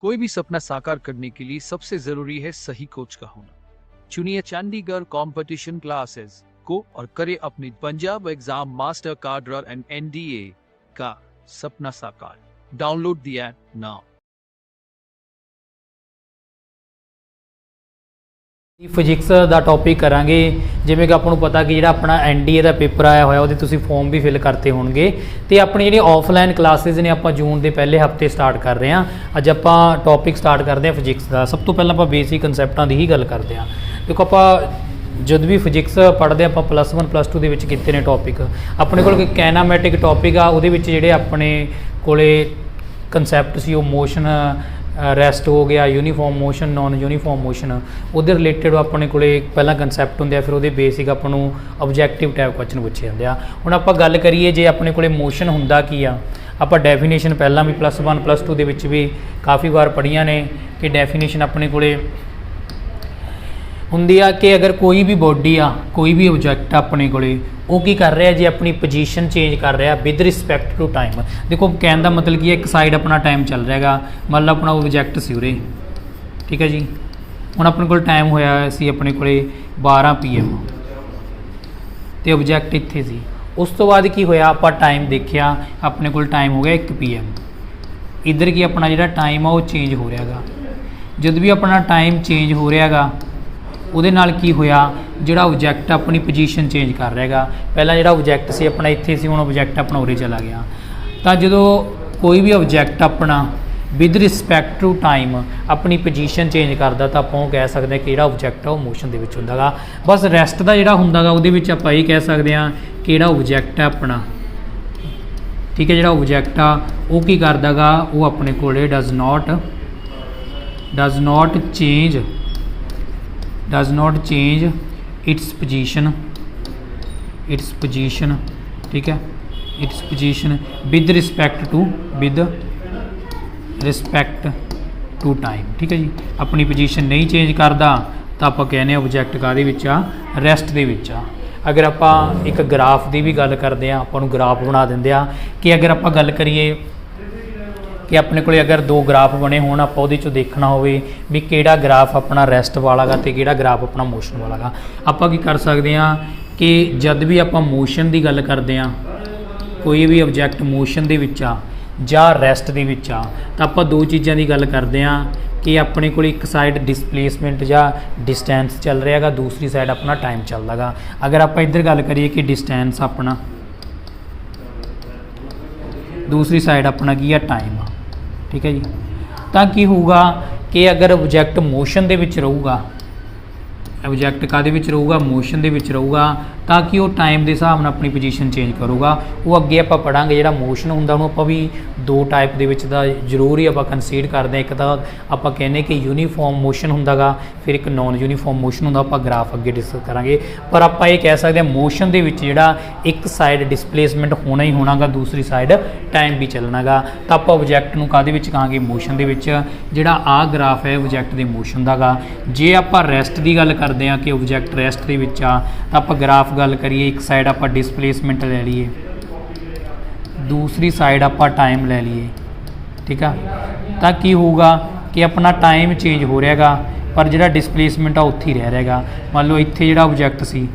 कोई भी सपना साकार करने के लिए सबसे जरूरी है सही कोच का होना। चुनिए चंडीगढ़ कंपटीशन क्लासेस को और करे अपने Punjab exam master card and NDA का सपना साकार। Download the app now. Physics the topic ਕਰਾਂਗੇ। ਜਿਵੇਂ ਕਿ ਆਪਾਂ ਨੂੰ ਪਤਾ ਕਿ ਜਿਹੜਾ ਆਪਣਾ ਐਨਡੀਏ ਦਾ ਪੇਪਰ ਆਇਆ ਹੋਇਆ ਉਹਦੇ ਤੁਸੀਂ ਫਾਰਮ ਵੀ ਫਿਲ ਕਰਤੇ ਹੋਣਗੇ ਤੇ ਆਪਣੀ ਜਿਹੜੀ ਆਫਲਾਈਨ ਕਲਾਸਿਸ ਨੇ ਆਪਾਂ ਜੂਨ ਦੇ ਪਹਿਲੇ ਹਫਤੇ ਸਟਾਰਟ ਕਰ ਰਹੇ ਹਾਂ। ਅੱਜ ਆਪਾਂ ਟੌਪਿਕ ਸਟਾਰਟ ਕਰਦੇ ਹਾਂ ਫਿਜ਼ਿਕਸ ਦਾ। ਸਭ ਤੋਂ ਪਹਿਲਾਂ ਆਪਾਂ ਬੇਸਿਕ ਕਨਸੈਪਟਾਂ ਦੀ ਹੀ ਗੱਲ ਕਰਦੇ ਹਾਂ। ਦੇਖੋ ਆਪਾਂ ਜਦ ਵੀ ਫਿਜ਼ਿਕਸ ਪੜ੍ਹਦੇ ਆਪਾਂ +1 +2 ਦੇ ਵਿੱਚ ਕੀਤੇ ਨੇ ਟੌਪਿਕ। ਆਪਣੇ ਕੋਲ ਇੱਕ ਕਾਇਨਾਮੈਟਿਕ ਟੌਪਿਕ ਆ, ਉਹਦੇ ਵਿੱਚ ਜਿਹੜੇ ਆਪਣੇ ਕੋਲੇ ਕਨਸੈਪਟ ਸੀ ਉਹ ਮੋਸ਼ਨ ਰੈਸਟ ਹੋ ਗਿਆ, uniform motion, non uniform motion, ਉਹਦੇ ਰਿਲੇਟਡ ਆਪਣੇ ਕੋਲੇ ਪਹਿਲਾਂ ਕਨਸੈਪਟ ਹੁੰਦੇ ਆ, ਫਿਰ ਉਹਦੇ ਬੇਸਿਕ ਆਪਾਂ ਨੂੰ ਆਬਜੈਕਟਿਵ ਟਾਈਪ ਕੁਐਸਚਨ ਪੁੱਛੇ ਜਾਂਦੇ ਆ। ਹੁਣ ਆਪਾਂ ਗੱਲ ਕਰੀਏ ਜੇ ਆਪਣੇ ਕੋਲੇ ਮੋਸ਼ਨ ਹੁੰਦਾ ਕੀ ਆ, ਆਪਾਂ ਡੈਫੀਨੇਸ਼ਨ ਪਹਿਲਾਂ ਵੀ +1 +2 ਦੇ ਵਿੱਚ ਵੀ ਕਾਫੀ ਵਾਰ ਪੜ੍ਹੀਆਂ ਨੇ ਕਿ ਡੈਫੀਨੇਸ਼ਨ ਆਪਣੇ ਕੋਲੇ ਹੁੰਦੀ ਆ ਕਿ ਅਗਰ ਕੋਈ ਵੀ ਬੋਡੀ ਆ, ਕੋਈ ਵੀ ਆਬਜੈਕਟ ਆਪਣੇ ਕੋਲੇ ਉਹ ਕੀ ਕਰ ਰਿਹਾ ਜੀ, ਆਪਣੀ ਪੋਜੀਸ਼ਨ ਚੇਂਜ ਕਰ ਰਿਹਾ ਵਿਦ ਰਿਸਪੈਕਟ ਟੂ ਟਾਈਮ। ਦੇਖੋ ਕਹਿਣ ਦਾ ਮਤਲਬ ਕੀ ਹੈ, ਇੱਕ ਸਾਈਡ ਆਪਣਾ ਟਾਈਮ ਚੱਲ ਰਿਹਾ ਹੈਗਾ, ਮੰਨ ਲਓ ਆਪਣਾ ਆਬਜੈਕਟ ਸੀ ਉਰੇ, ਠੀਕ ਹੈ ਜੀ। ਹੁਣ ਆਪਣੇ ਕੋਲ ਟਾਈਮ ਹੋਇਆ ਸੀ ਆਪਣੇ ਕੋਲੇ 12 PM ਤੇ ਆਬਜੈਕਟ ਇੱਥੇ ਸੀ। ਉਸ ਤੋਂ ਬਾਅਦ ਕੀ ਹੋਇਆ, ਆਪਾਂ ਟਾਈਮ ਦੇਖਿਆ, ਆਪਣੇ ਕੋਲ ਟਾਈਮ ਹੋ ਗਿਆ 1 PM। ਇੱਧਰ ਕੀ ਆਪਣਾ ਜਿਹੜਾ ਟਾਈਮ ਆ ਉਹ ਚੇਂਜ ਹੋ ਰਿਹਾ ਹੈਗਾ। ਜਦ ਵੀ ਆਪਣਾ ਟਾਈਮ ਚੇਂਜ ਹੋ ਰਿਹਾ ਹੈਗਾ ਉਹਦੇ ਨਾਲ ਕੀ ਹੋਇਆ, ਜਿਹੜਾ ਆਬਜੈਕਟ ਆਪਣੀ ਪੋਜੀਸ਼ਨ ਚੇਂਜ ਕਰ ਰਿਹਾ ਹੈਗਾ। ਪਹਿਲਾਂ ਜਿਹੜਾ ਆਬਜੈਕਟ ਸੀ ਆਪਣਾ ਇੱਥੇ ਸੀ, ਹੁਣ ਆਬਜੈਕਟ ਆਪਣਾ ਉਰੇ ਚਲਾ ਗਿਆ। ਤਾਂ ਜਦੋਂ ਕੋਈ ਵੀ ਆਬਜੈਕਟ ਆਪਣਾ ਵਿਦ ਰਿਸਪੈਕਟ ਟੂ ਟਾਈਮ ਆਪਣੀ ਪੋਜੀਸ਼ਨ ਚੇਂਜ ਕਰਦਾ ਤਾਂ ਆਪਾਂ ਉਹ ਕਹਿ ਸਕਦੇ ਹਾਂ ਕਿ ਜਿਹੜਾ ਆਬਜੈਕਟ ਆ ਉਹ ਮੋਸ਼ਨ ਦੇ ਵਿੱਚ ਹੁੰਦਾ ਗਾ। ਬਸ ਰੈਸਟ ਦਾ ਜਿਹੜਾ ਹੁੰਦਾ ਗਾ ਉਹਦੇ ਵਿੱਚ ਆਪਾਂ ਇਹ ਕਹਿ ਸਕਦੇ ਹਾਂ ਕਿ ਜਿਹੜਾ ਆਬਜੈਕਟ ਹੈ ਆਪਣਾ, ਠੀਕ ਹੈ, ਜਿਹੜਾ ਆਬਜੈਕਟ ਆ ਉਹ ਕੀ ਕਰਦਾ ਗਾ, ਉਹ ਆਪਣੇ ਕੋਲੇ does not change its position, ठीक है, its position with respect to time, ठीक है जी। अपनी पोजीशन नहीं चेंज करता तो आप कहने ऑब्जेक्ट काहदे विच आ, रैस्ट दे विच आ। अगर आप एक ग्राफ की भी गल करते हैं, आपको ग्राफ बना देंगे आ कि अगर आप गल करिए कि अपने को अगर 2 ग्राफ बने हो, आप देखना हो भी किहड़ा ग्राफ अपना रैसट वाला गा ते किहड़ा ग्राफ अपना मोशन वाला गा। आप की कर सकते हैं कि जब भी आप मोशन की गल करते हैं, कोई भी ऑब्जैक्ट मोशन दे विच आ जां रैसट दे विच आ, तो आप 2 चीज़ों की गल करते हैं कि अपने को एक साइड डिसप्लेसमेंट या डिस्टेंस चल रहा है, दूसरी साइड अपना टाइम चलता गा। अगर आप इधर गल करिए कि डिस्टेंस अपना, दूसरी साइड अपना की है टाइम, ठीक है जी। तो की होगा कि अगर ऑब्जैक्ट मोशन दे विच रहूगा, ऑब्जैक्ट काहदे विच रहूगा, मोशन दे विच रहूगा, ताकि वो टाइम के हिसाब नाल अपनी पोजीशन चेंज करूगा। वो अगे आप पढ़ांगे जिहड़ा मोशन हुंदा उहनूं आपां भी 2 टाइप दे विच दा जरूर ही आपां कंसीड करदे हैं। एक तां आपां कहने कि यूनीफॉर्म मोशन हुंदा गा, फिर एक नॉन यूनीफॉर्म मोशन हुंदा। आपां ग्राफ अगे डिस्कस करांगे, पर आपां ये कह सकते हैं मोशन दे विच जिहड़ा एक साइड डिसप्लेसमेंट होना ही होना गा, दूसरी साइड टाइम भी चलना गा। तां आपां ऑब्जैक्ट नूं काहदे विच कहांगे, मोशन दे विच। जिहड़ा आ ग्राफ है ऑब्जैक्ट दे मोशन दा गा। जे आपां रैसट दी गल करदे हां कि ऑब्जैक्ट रैसट दे विच आ, तां आपां ग्राफ गल करिए, एक साइड आप डिसप्लेसमेंट ले लीए, दूसरी साइड आप टाइम ले लीए, ठीक है। तो की होगा कि अपना टाइम चेंज हो रहा है, पर जो डिसप्लेसमेंट आ उत्थे ही रह रहेगा। मान लो इत्थे जो ऑब्जैक्ट सी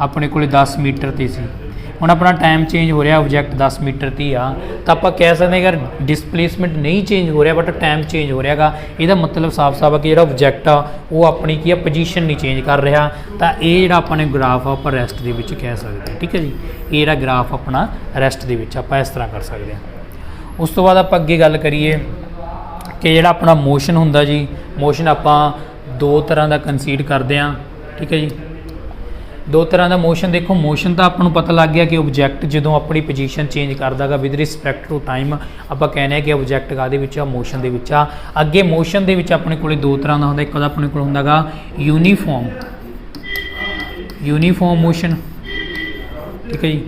अपने को 10 मीटर ते सी, हुण अपना टाइम चेंज हो रहा, ऑब्जैक्ट 10 मीटर ते आ, तो आप कह सकते हैं अगर डिसप्लेसमेंट नहीं चेंज हो रहा बट टाइम चेंज हो रहा है, इसका मतलब साफ साफ है कि जो ऑब्जैक्ट आ वो अपनी की पोजीशन नहीं चेंज कर रहा। तो ये जो अपने ग्राफ आप रैसट के कह सकते हैं, ठीक है जी। ये जो ग्राफ अपना रैसट के आप इस तरह कर सकते हैं। उस तो बाद आप अगे गल करिए कि जो अपना मोशन होंदा जी, मोशन आप 2 तरह का कंसीड करते हैं, ठीक है जी। 2 तरह का मोशन। देखो मोशन तो आपको पता लग गया कि ऑब्जैक्ट जो अपनी पोजीशन चेंज करता है विद रिस्पैक्ट टू टाइम, आप कहने कि ऑब्जैक्ट काहदे विच आ, मोशन दे विच आ। अगे मोशन दे विच अपने कोले 2 तरह का होंदा, एक अपने कोल होंदा गा यूनीफॉर्म मोशन, ठीक है जी।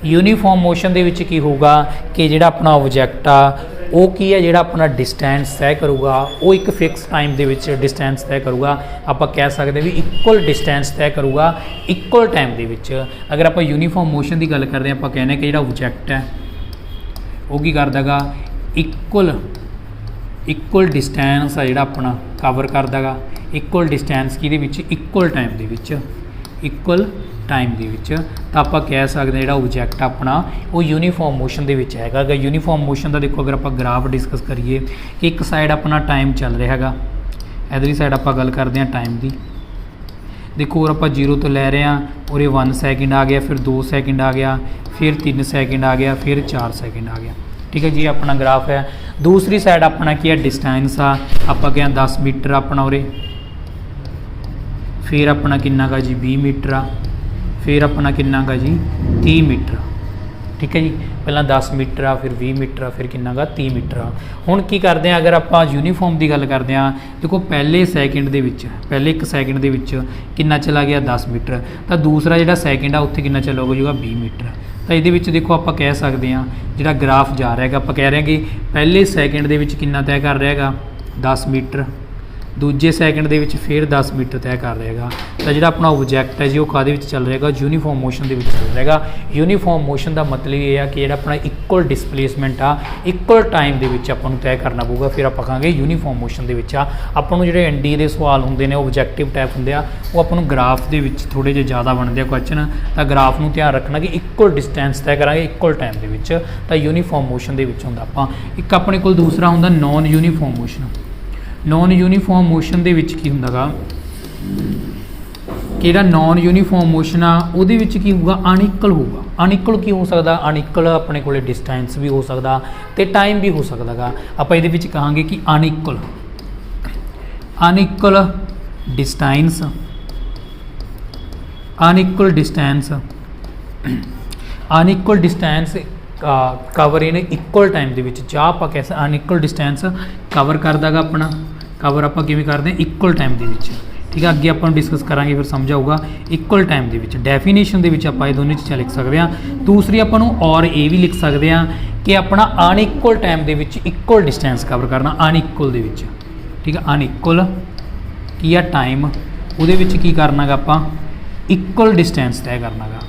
यूनीफॉर्म मोशन दे विच की होगा कि जिहड़ा अपना ऑब्जैक्ट आ वो की है, जिहड़ा अपना डिस्टेंस तय करूगा वो एक फिक्स टाइम दे विच डिस्टेंस तय करूगा। आप कह सकते भी इक्वल डिस्टेंस तय करूगा इक्वल टाइम दे विच। अगर आप यूनीफॉर्म मोशन की गल करते हैं, आप कहने कि जिहड़ा ऑब्जैक्ट है ਉਹ ਕੀ ਕਰਦਾ ਗਾ ਇਕੁਅਲ ਡਿਸਟੈਂਸ ਆ ਜਿਹੜਾ ਆਪਣਾ ਕਵਰ ਕਰਦਾ ਗਾ ਇਕੁਅਲ ਡਿਸਟੈਂਸ ਕਿਹਦੇ ਵਿੱਚ ਇਕੁਅਲ ਟਾਈਮ ਦੇ ਵਿੱਚ ਤਾਂ ਆਪਾਂ ਕਹਿ ਸਕਦੇ ਹਾਂ ਜਿਹੜਾ ਆਬਜੈਕਟ ਆਪਣਾ ਉਹ ਯੂਨੀਫਾਰਮ ਮੋਸ਼ਨ ਦੇ ਵਿੱਚ ਹੈਗਾ ਗਾ। ਯੂਨੀਫਾਰਮ ਮੋਸ਼ਨ ਦਾ ਦੇਖੋ ਅਗਰ ਆਪਾਂ ਗ੍ਰਾਫ ਡਿਸਕਸ ਕਰੀਏ ਕਿ ਇੱਕ ਸਾਈਡ ਆਪਣਾ ਟਾਈਮ ਚੱਲ ਰਿਹਾ ਹੈਗਾ, ਇਧਰਲੀ ਸਾਈਡ ਆਪਾਂ ਗੱਲ ਕਰਦੇ ਹਾਂ ਟਾਈਮ ਦੀ। ਦੇਖੋ ਔਰ ਆਪਾਂ 0 ਤੋਂ ਲੈ ਰਹੇ ਹਾਂ ਔਰ ਇਹ 1 ਸੈਕਿੰਡ ਆ ਗਿਆ, ਫਿਰ 2 ਸੈਕਿੰਡ ਆ ਗਿਆ, ਫਿਰ 3 ਸੈਕਿੰਡ ਆ ਗਿਆ, ਫਿਰ 4 ਸੈਕਿੰਡ ਆ ਗਿਆ। ठीक है जी, अपना ग्राफ है। दूसरी साइड अपना की है डिस्टेंस आ, आप क्या 10 मीटर अपना उरे, फिर अपना किन्ना का जी 20 मीटर आ, फिर अपना किन्ना का जी 30 मीटर। ठीक है जी, पहला 10 मीटर आ, फिर 20 मीटर आ, फिर किन्ना का 30 मीटर आ। हुण की करते हैं, अगर आप यूनीफॉर्म की गल करते हैं, देखो पहले सैकेंड दे विच, पहले 1 सैकेंड दे विच किन्ना चला गया 10 मीटर, तो दूसरा जिहड़ा सैकेंड आ उत्थे किन्ना चला होगा 20 मीटर। तो ये देखो आप कह सकते हैं जिहड़ा ग्राफ जा रहा है, आप कह रहे हैं कि पहले सैकेंड दे विच किन्ना तय कर रहा है 10 मीटर, दूजे सैकेंड दे विच फिर 10 मीटर तय कर रहा है। तो जिहड़ा अपना ऑब्जैक्ट है जी वो काहदे विच चल रहा है, यूनीफॉर्म मोशन दे विच चल रहा है। यूनीफॉर्म मोशन का मतलब ये है कि जिहड़ा अपना इक्वल डिसप्लेसमेंट आ इक्वल टाइम दे विच आपां नूं तय करना पऊगा, फिर आपां कहांगे यूनीफॉर्म मोशन दे विच आ। आपां नूं जिहड़े एनडी दे सवाल हुंदे ने ऑब्जैक्टिव टाइप हुंदे आ, वो आपां नूं ग्राफ दे विच थोड़े जिहे ज़्यादा बनदे आ क्वेश्चन। तो ग्राफ नूं ध्यान रखना कि इक्वल डिस्टेंस तय करांगे इक्वल टाइम दे विच, तो यूनीफॉर्म मोशन दे विच हुंदा। आपां एक अपने कोल दूसरा हुंदा non uniform motion. Non uniform motion दे विच की हुंदा गा कि जिहड़ा नॉन यूनीफॉर्म मोशन आ उहदे विच की होगा अनइक्वल होगा। अनइक्वल की हो सकदा, अनइक्वल अपने कोले डिस्टेंस भी हो सकदा ते टाइम भी हो सकदा गा। आपां इहदे विच कहांगे कि unequal distance, unequal distance cover in equal time दे विच, जां आपां कह सकदे अनइक्वल डिस्टेंस कवर करदा गा अपना, कवर आपां किवें करदे हैं इक्वल टाइम दे विच। ठीक है, अगे आपां डिस्कस करांगे फिर समझ आऊगा। इक्वल टाइम दे विच डेफिनेशन दे विच आपां ये दोनों चीज़ां लिख सकदे हां। दूसरी आपां नूं और ये भी लिख सकदे हां कि अपना अनइक्वल टाइम दे विच इक्वल डिस्टेंस कवर करना अनइक्वल दे विच। ठीक है, अनइक्वल की आ टाइम उहदे विच की करना गा आपां इक्वल डिस्टेंस तय करना गा।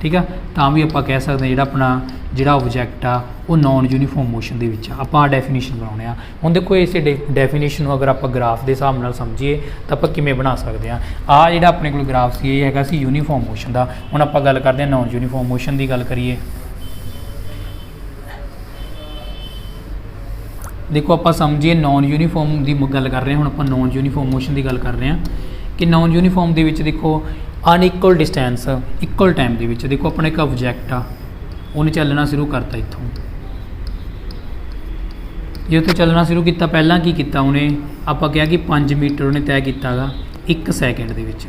ठीक है, तां भी आपां कह सकते हैं जिहड़ा अपना जिहड़ा ऑब्जैक्ट आ वो नॉन यूनीफॉर्म मोशन दे विच आपां डेफिनेशन बनाउने आ। हुण देखो इस डेफिनेशन अगर आप ग्राफ के हिसाब नाल समझिए तो आप किवें बना सकते हैं। आ जिहड़ा अपने कोल ग्राफ सी ये हैगा सी यूनीफॉर्म मोशन का। हुण आपां गल करते हैं नॉन यूनीफॉर्म मोशन की गल करिए। देखो आप समझिए नॉन यूनीफॉर्म की गल कर रहे हैं, हुण आपां नॉन यूनीफॉर्म मोशन की गल कर रहे हैं कि नॉन यूनीफॉर्म दे विच देखो अनइक्वल डिस्टेंस इक्वल टाइम दे विच देखो अपना एक ऑब्जैक्ट आ उन्हें चलना शुरू करता, इत्थों जो उत्थे चलना शुरू किया पहला की किया उन्हें आप कहा कि 5 मीटर उन्हें तय किया गा 1 सैकेंड दे विच।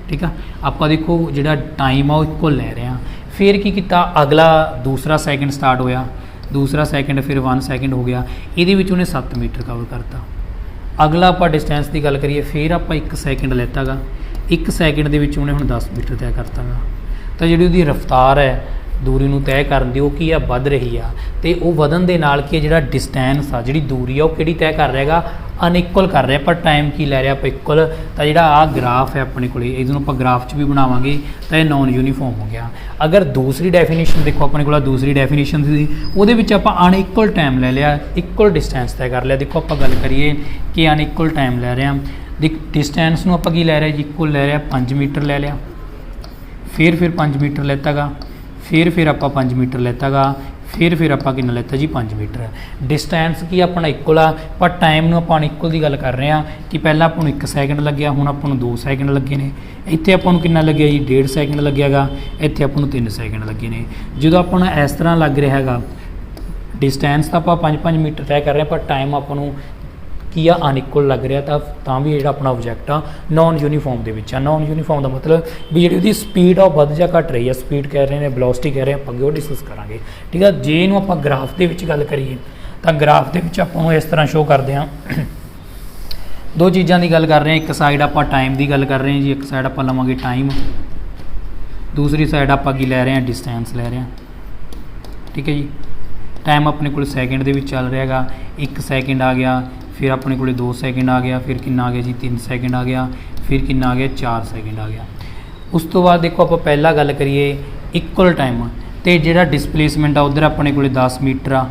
ठीक है, आप देखो जिहड़ा टाइम आ इक्वल लै रहे हैं। फिर की किया अगला दूसरा सैकेंड स्टार्ट होया, दूसरा सैकेंड फिर 1 सैकेंड हो गया, ये उन्हें 7 मीटर कवर करता। अगला आप डिस्टेंस की गल करिए, फिर आप 1 सैकेंड लैता गा, 1 सैकेंड दे विच उन्हें हुण 10 मीटर तय करता गा। तो जिहड़ी उहदी रफ्तार है दूरी नूं तय करन दी वो की आ वध रही आ, ते वो वधन दे नाल की जिहड़ा डिस्टेंस आ जिहड़ी दूरी आ वो किहड़ी तय कर रहा है अनइक्वल कर रहा, पर टाइम की लै रहा इक्वल। तो जिहड़ा आ ग्राफ है अपने को इहनूं आपां ग्राफ च भी बनावांगे तो यह नॉन यूनीफॉर्म हो गया। अगर दूसरी डेफिनेशन देखो अपने को दूसरी डेफिनेशन सी उहदे विच आपां अनइक्वल टाइम ले लिया, इक्वल डिस्टेंस तय कर लिया। देखो आपां गल करिए कि अनइक्वल टाइम लै रहे हैं, डिस्टेंस नूं आपां की लै रहे जी इक्वल लै रहे 5 मीटर ले लिया, फिर 5 मीटर लेता गा, फिर आप 5 मीटर लेता गा, फिर आप कितना लेता जी 5 मीटर। डिस्टेंस की अपना इक्वल आ, पर टाइम नूं आपां इक्वल की गल कर रहे हैं कि पहला आपां नूं 1 सैकेंड लग्या, हुण आपां नूं 2 सैकेंड लगे ने, इत्थे आपां नूं कितना लग्या जी 1.5 सैकेंड लग्या गा, इत्थे आपां नूं 3 सैकेंड लगे ने। जो आपां नूं इस तरह लग रहा है डिस्टेंस तो आपां 5 मीटर तय कर रहे हैं, पर टाइम आपां नूं की आ अनइक्वल लग रहा, तो भी जो अपना ऑब्जैक्ट आ नॉन यूनीफॉर्म के। नॉन यूनीफॉर्म का मतलब भी जी स्पीड आ वध जा घट रही है, स्पीड कह रहे हैं वेलोसिटी कह रहे हैं, अगे वो डिस्कस करांगे। ठीक है, जे इनू आप ग्राफ के गल करिए तो ग्राफ के आपको इस तरह शो करते हैं। 2 चीज़ों की गल कर रहे हैं, एक साइड आप टाइम की गल कर रहे हैं जी, एक साइड आप लवांगे टाइम, दूसरी साइड आप की लै रहे हैं डिस्टेंस लै रहे हैं। ठीक है जी, टाइम अपने को सैकेंड के चल रहा है, 1 सैकेंड आ गया, फिर अपने को 2 सैकेंड आ गया, फिर कितना आ गया जी 3 सैकेंड आ गया, फिर कितना आ गया 4 सैकेंड आ गया। उस तो बाद देखो आप पहला गल करिए इक्वल टाइम, ਤੇ ਜਿਹੜਾ ਡਿਸਪਲੇਸਮੈਂਟ ਆ ਉਧਰ ਆਪਣੇ ਕੋਲੇ 10 ਮੀਟਰ ਆ,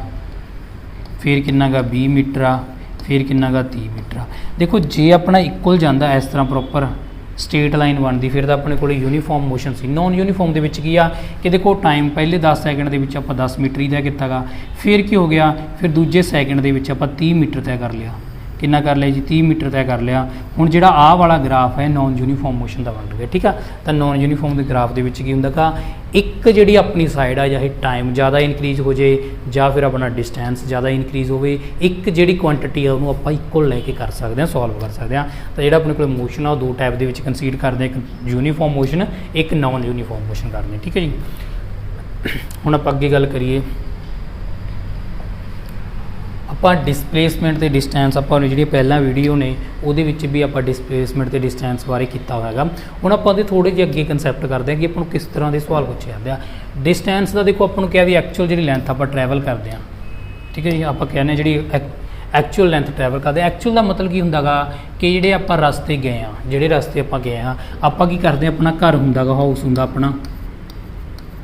ਫਿਰ ਕਿੰਨਾ ਗਾ 20 ਮੀਟਰ ਆ, ਫਿਰ ਕਿੰਨਾ ਗਾ 30 ਮੀਟਰ ਆ। ਦੇਖੋ ਜੇ ਆਪਣਾ ਇਕੁਅਲ ਜਾਂਦਾ ਇਸ ਤਰ੍ਹਾਂ ਪ੍ਰੋਪਰ ਸਟੇਟ ਲਾਈਨ ਬਣਦੀ ਫਿਰ ਤਾਂ ਆਪਣੇ ਕੋਲੇ ਯੂਨੀਫਾਰਮ ਮੋਸ਼ਨ ਸੀ। ਨੋਨ ਯੂਨੀਫਾਰਮ ਦੇ ਵਿੱਚ ਕੀ ਆ ਕਿ ਦੇਖੋ ਟਾਈਮ ਪਹਿਲੇ 10 ਸੈਕਿੰਡ ਦੇ ਵਿੱਚ ਆਪਾਂ 10 ਮੀਟਰ ਹੀ ਤੈਅ ਕੀਤਾ ਗਾ, ਫਿਰ ਕੀ ਹੋ ਗਿਆ, ਫਿਰ ਦੂਜੇ ਸੈਕਿੰਡ ਦੇ ਵਿੱਚ ਆਪਾਂ 30 ਮੀਟਰ ਤੈਅ ਕਰ ਲਿਆ। ਕਿੰਨਾ ਕਰ ਲਿਆ ਜੀ 30 ਮੀਟਰ ਤੈਅ ਕਰ ਲਿਆ। ਹੁਣ ਜਿਹੜਾ ਆਹ ਵਾਲਾ ਗ੍ਰਾਫ ਹੈ ਨੋਨ ਯੂਨੀਫਾਰਮ ਮੋਸ਼ਨ ਦਾ ਬਣ ਗਿਆ, ਠੀਕ ਆ। ਤਾਂ ਨੋਨ ਯੂਨੀਫਾਰਮ ਦੇ ਗ੍ਰਾਫ ਦੇ ਵਿੱਚ ਕੀ ਹੁੰਦਾ ਗਾ, ਇੱਕ ਜਿਹੜੀ ਆਪਣੀ ਸਾਈਡ ਆ ਚਾਹੇ ਟਾਈਮ ਜ਼ਿਆਦਾ ਇਨਕਰੀਜ਼ ਹੋ ਜੇ ਜਾਂ ਫਿਰ ਆਪਣਾ ਡਿਸਟੈਂਸ ਜ਼ਿਆਦਾ ਇਨਕਰੀਜ਼ ਹੋਵੇ, ਇੱਕ ਜਿਹੜੀ ਕੁਆਂਟੀਟੀ ਆ ਉਹਨੂੰ ਆਪਾਂ ਇਕੁਅਲ ਲੈ ਕੇ ਕਰ ਸਕਦੇ ਹਾਂ, ਸੋਲਵ ਕਰ ਸਕਦੇ ਹਾਂ। ਤਾਂ ਜਿਹੜਾ ਆਪਣੇ ਕੋਲ ਮੋਸ਼ਨ ਆ ਉਹ ਦੋ ਟਾਈਪ ਦੇ ਵਿੱਚ ਕੰਸੀਡਰ ਕਰਦੇ ਹਾਂ, ਇੱਕ ਯੂਨੀਫਾਰਮ ਮੋਸ਼ਨ, ਇੱਕ ਨੋਨ ਯੂਨੀਫਾਰਮ ਮੋਸ਼ਨ ਕਰਦੇ, ਠੀਕ ਹੈ ਜੀ। ਹੁਣ ਆਪਾਂ ਅੱਗੇ ਗੱਲ ਕਰੀਏ, ਆਪਾਂ ਡਿਸਪਲੇਸਮੈਂਟ ਤੇ ਡਿਸਟੈਂਸ ਆਪਾਂ ਨੂੰ ਜਿਹੜੀ ਪਹਿਲਾਂ ਵੀਡੀਓ ਨੇ ਉਹਦੇ ਵਿੱਚ ਵੀ ਆਪਾਂ ਡਿਸਪਲੇਸਮੈਂਟ ਤੇ ਡਿਸਟੈਂਸ ਬਾਰੇ ਕੀਤਾ ਹੋਇਆ ਹੈਗਾ। ਹੁਣ ਆਪਾਂ ਦੇ ਥੋੜੇ ਜਿਹੇ ਅੱਗੇ ਕਨਸੈਪਟ ਕਰਦੇ ਹਾਂ ਕਿ ਆਪਾਂ ਨੂੰ ਕਿਸ ਤਰ੍ਹਾਂ ਦੇ ਸਵਾਲ ਪੁੱਛੇ ਜਾਂਦੇ ਆ। ਡਿਸਟੈਂਸ ਦਾ ਦੇਖੋ ਆਪਾਂ ਨੂੰ ਕਿਹਾ ਵੀ ਐਕਚੁਅਲ ਜਿਹੜੀ ਲੈਂਥ ਆਪਾਂ ਟਰੈਵਲ ਕਰਦੇ ਹਾਂ, ਠੀਕ ਹੈ ਜੀ। ਆਪਾਂ ਕਹਿੰਦੇ ਜਿਹੜੀ ਐਕਚੁਅਲ ਲੈਂਥ ਟਰੈਵਲ ਕਰਦੇ, ਐਕਚੁਅਲ ਦਾ ਮਤਲਬ ਕੀ ਹੁੰਦਾ ਗਾ ਕਿ ਜਿਹੜੇ ਆਪਾਂ ਰਸਤੇ ਗਏ ਆ, ਜਿਹੜੇ ਰਸਤੇ ਆਪਾਂ ਗਏ ਆ, ਆਪਾਂ ਕੀ ਕਰਦੇ ਹਾਂ, ਆਪਣਾ ਘਰ ਹੁੰਦਾ ਗਾ, ਹਾਊਸ ਹੁੰਦਾ ਆਪਣਾ,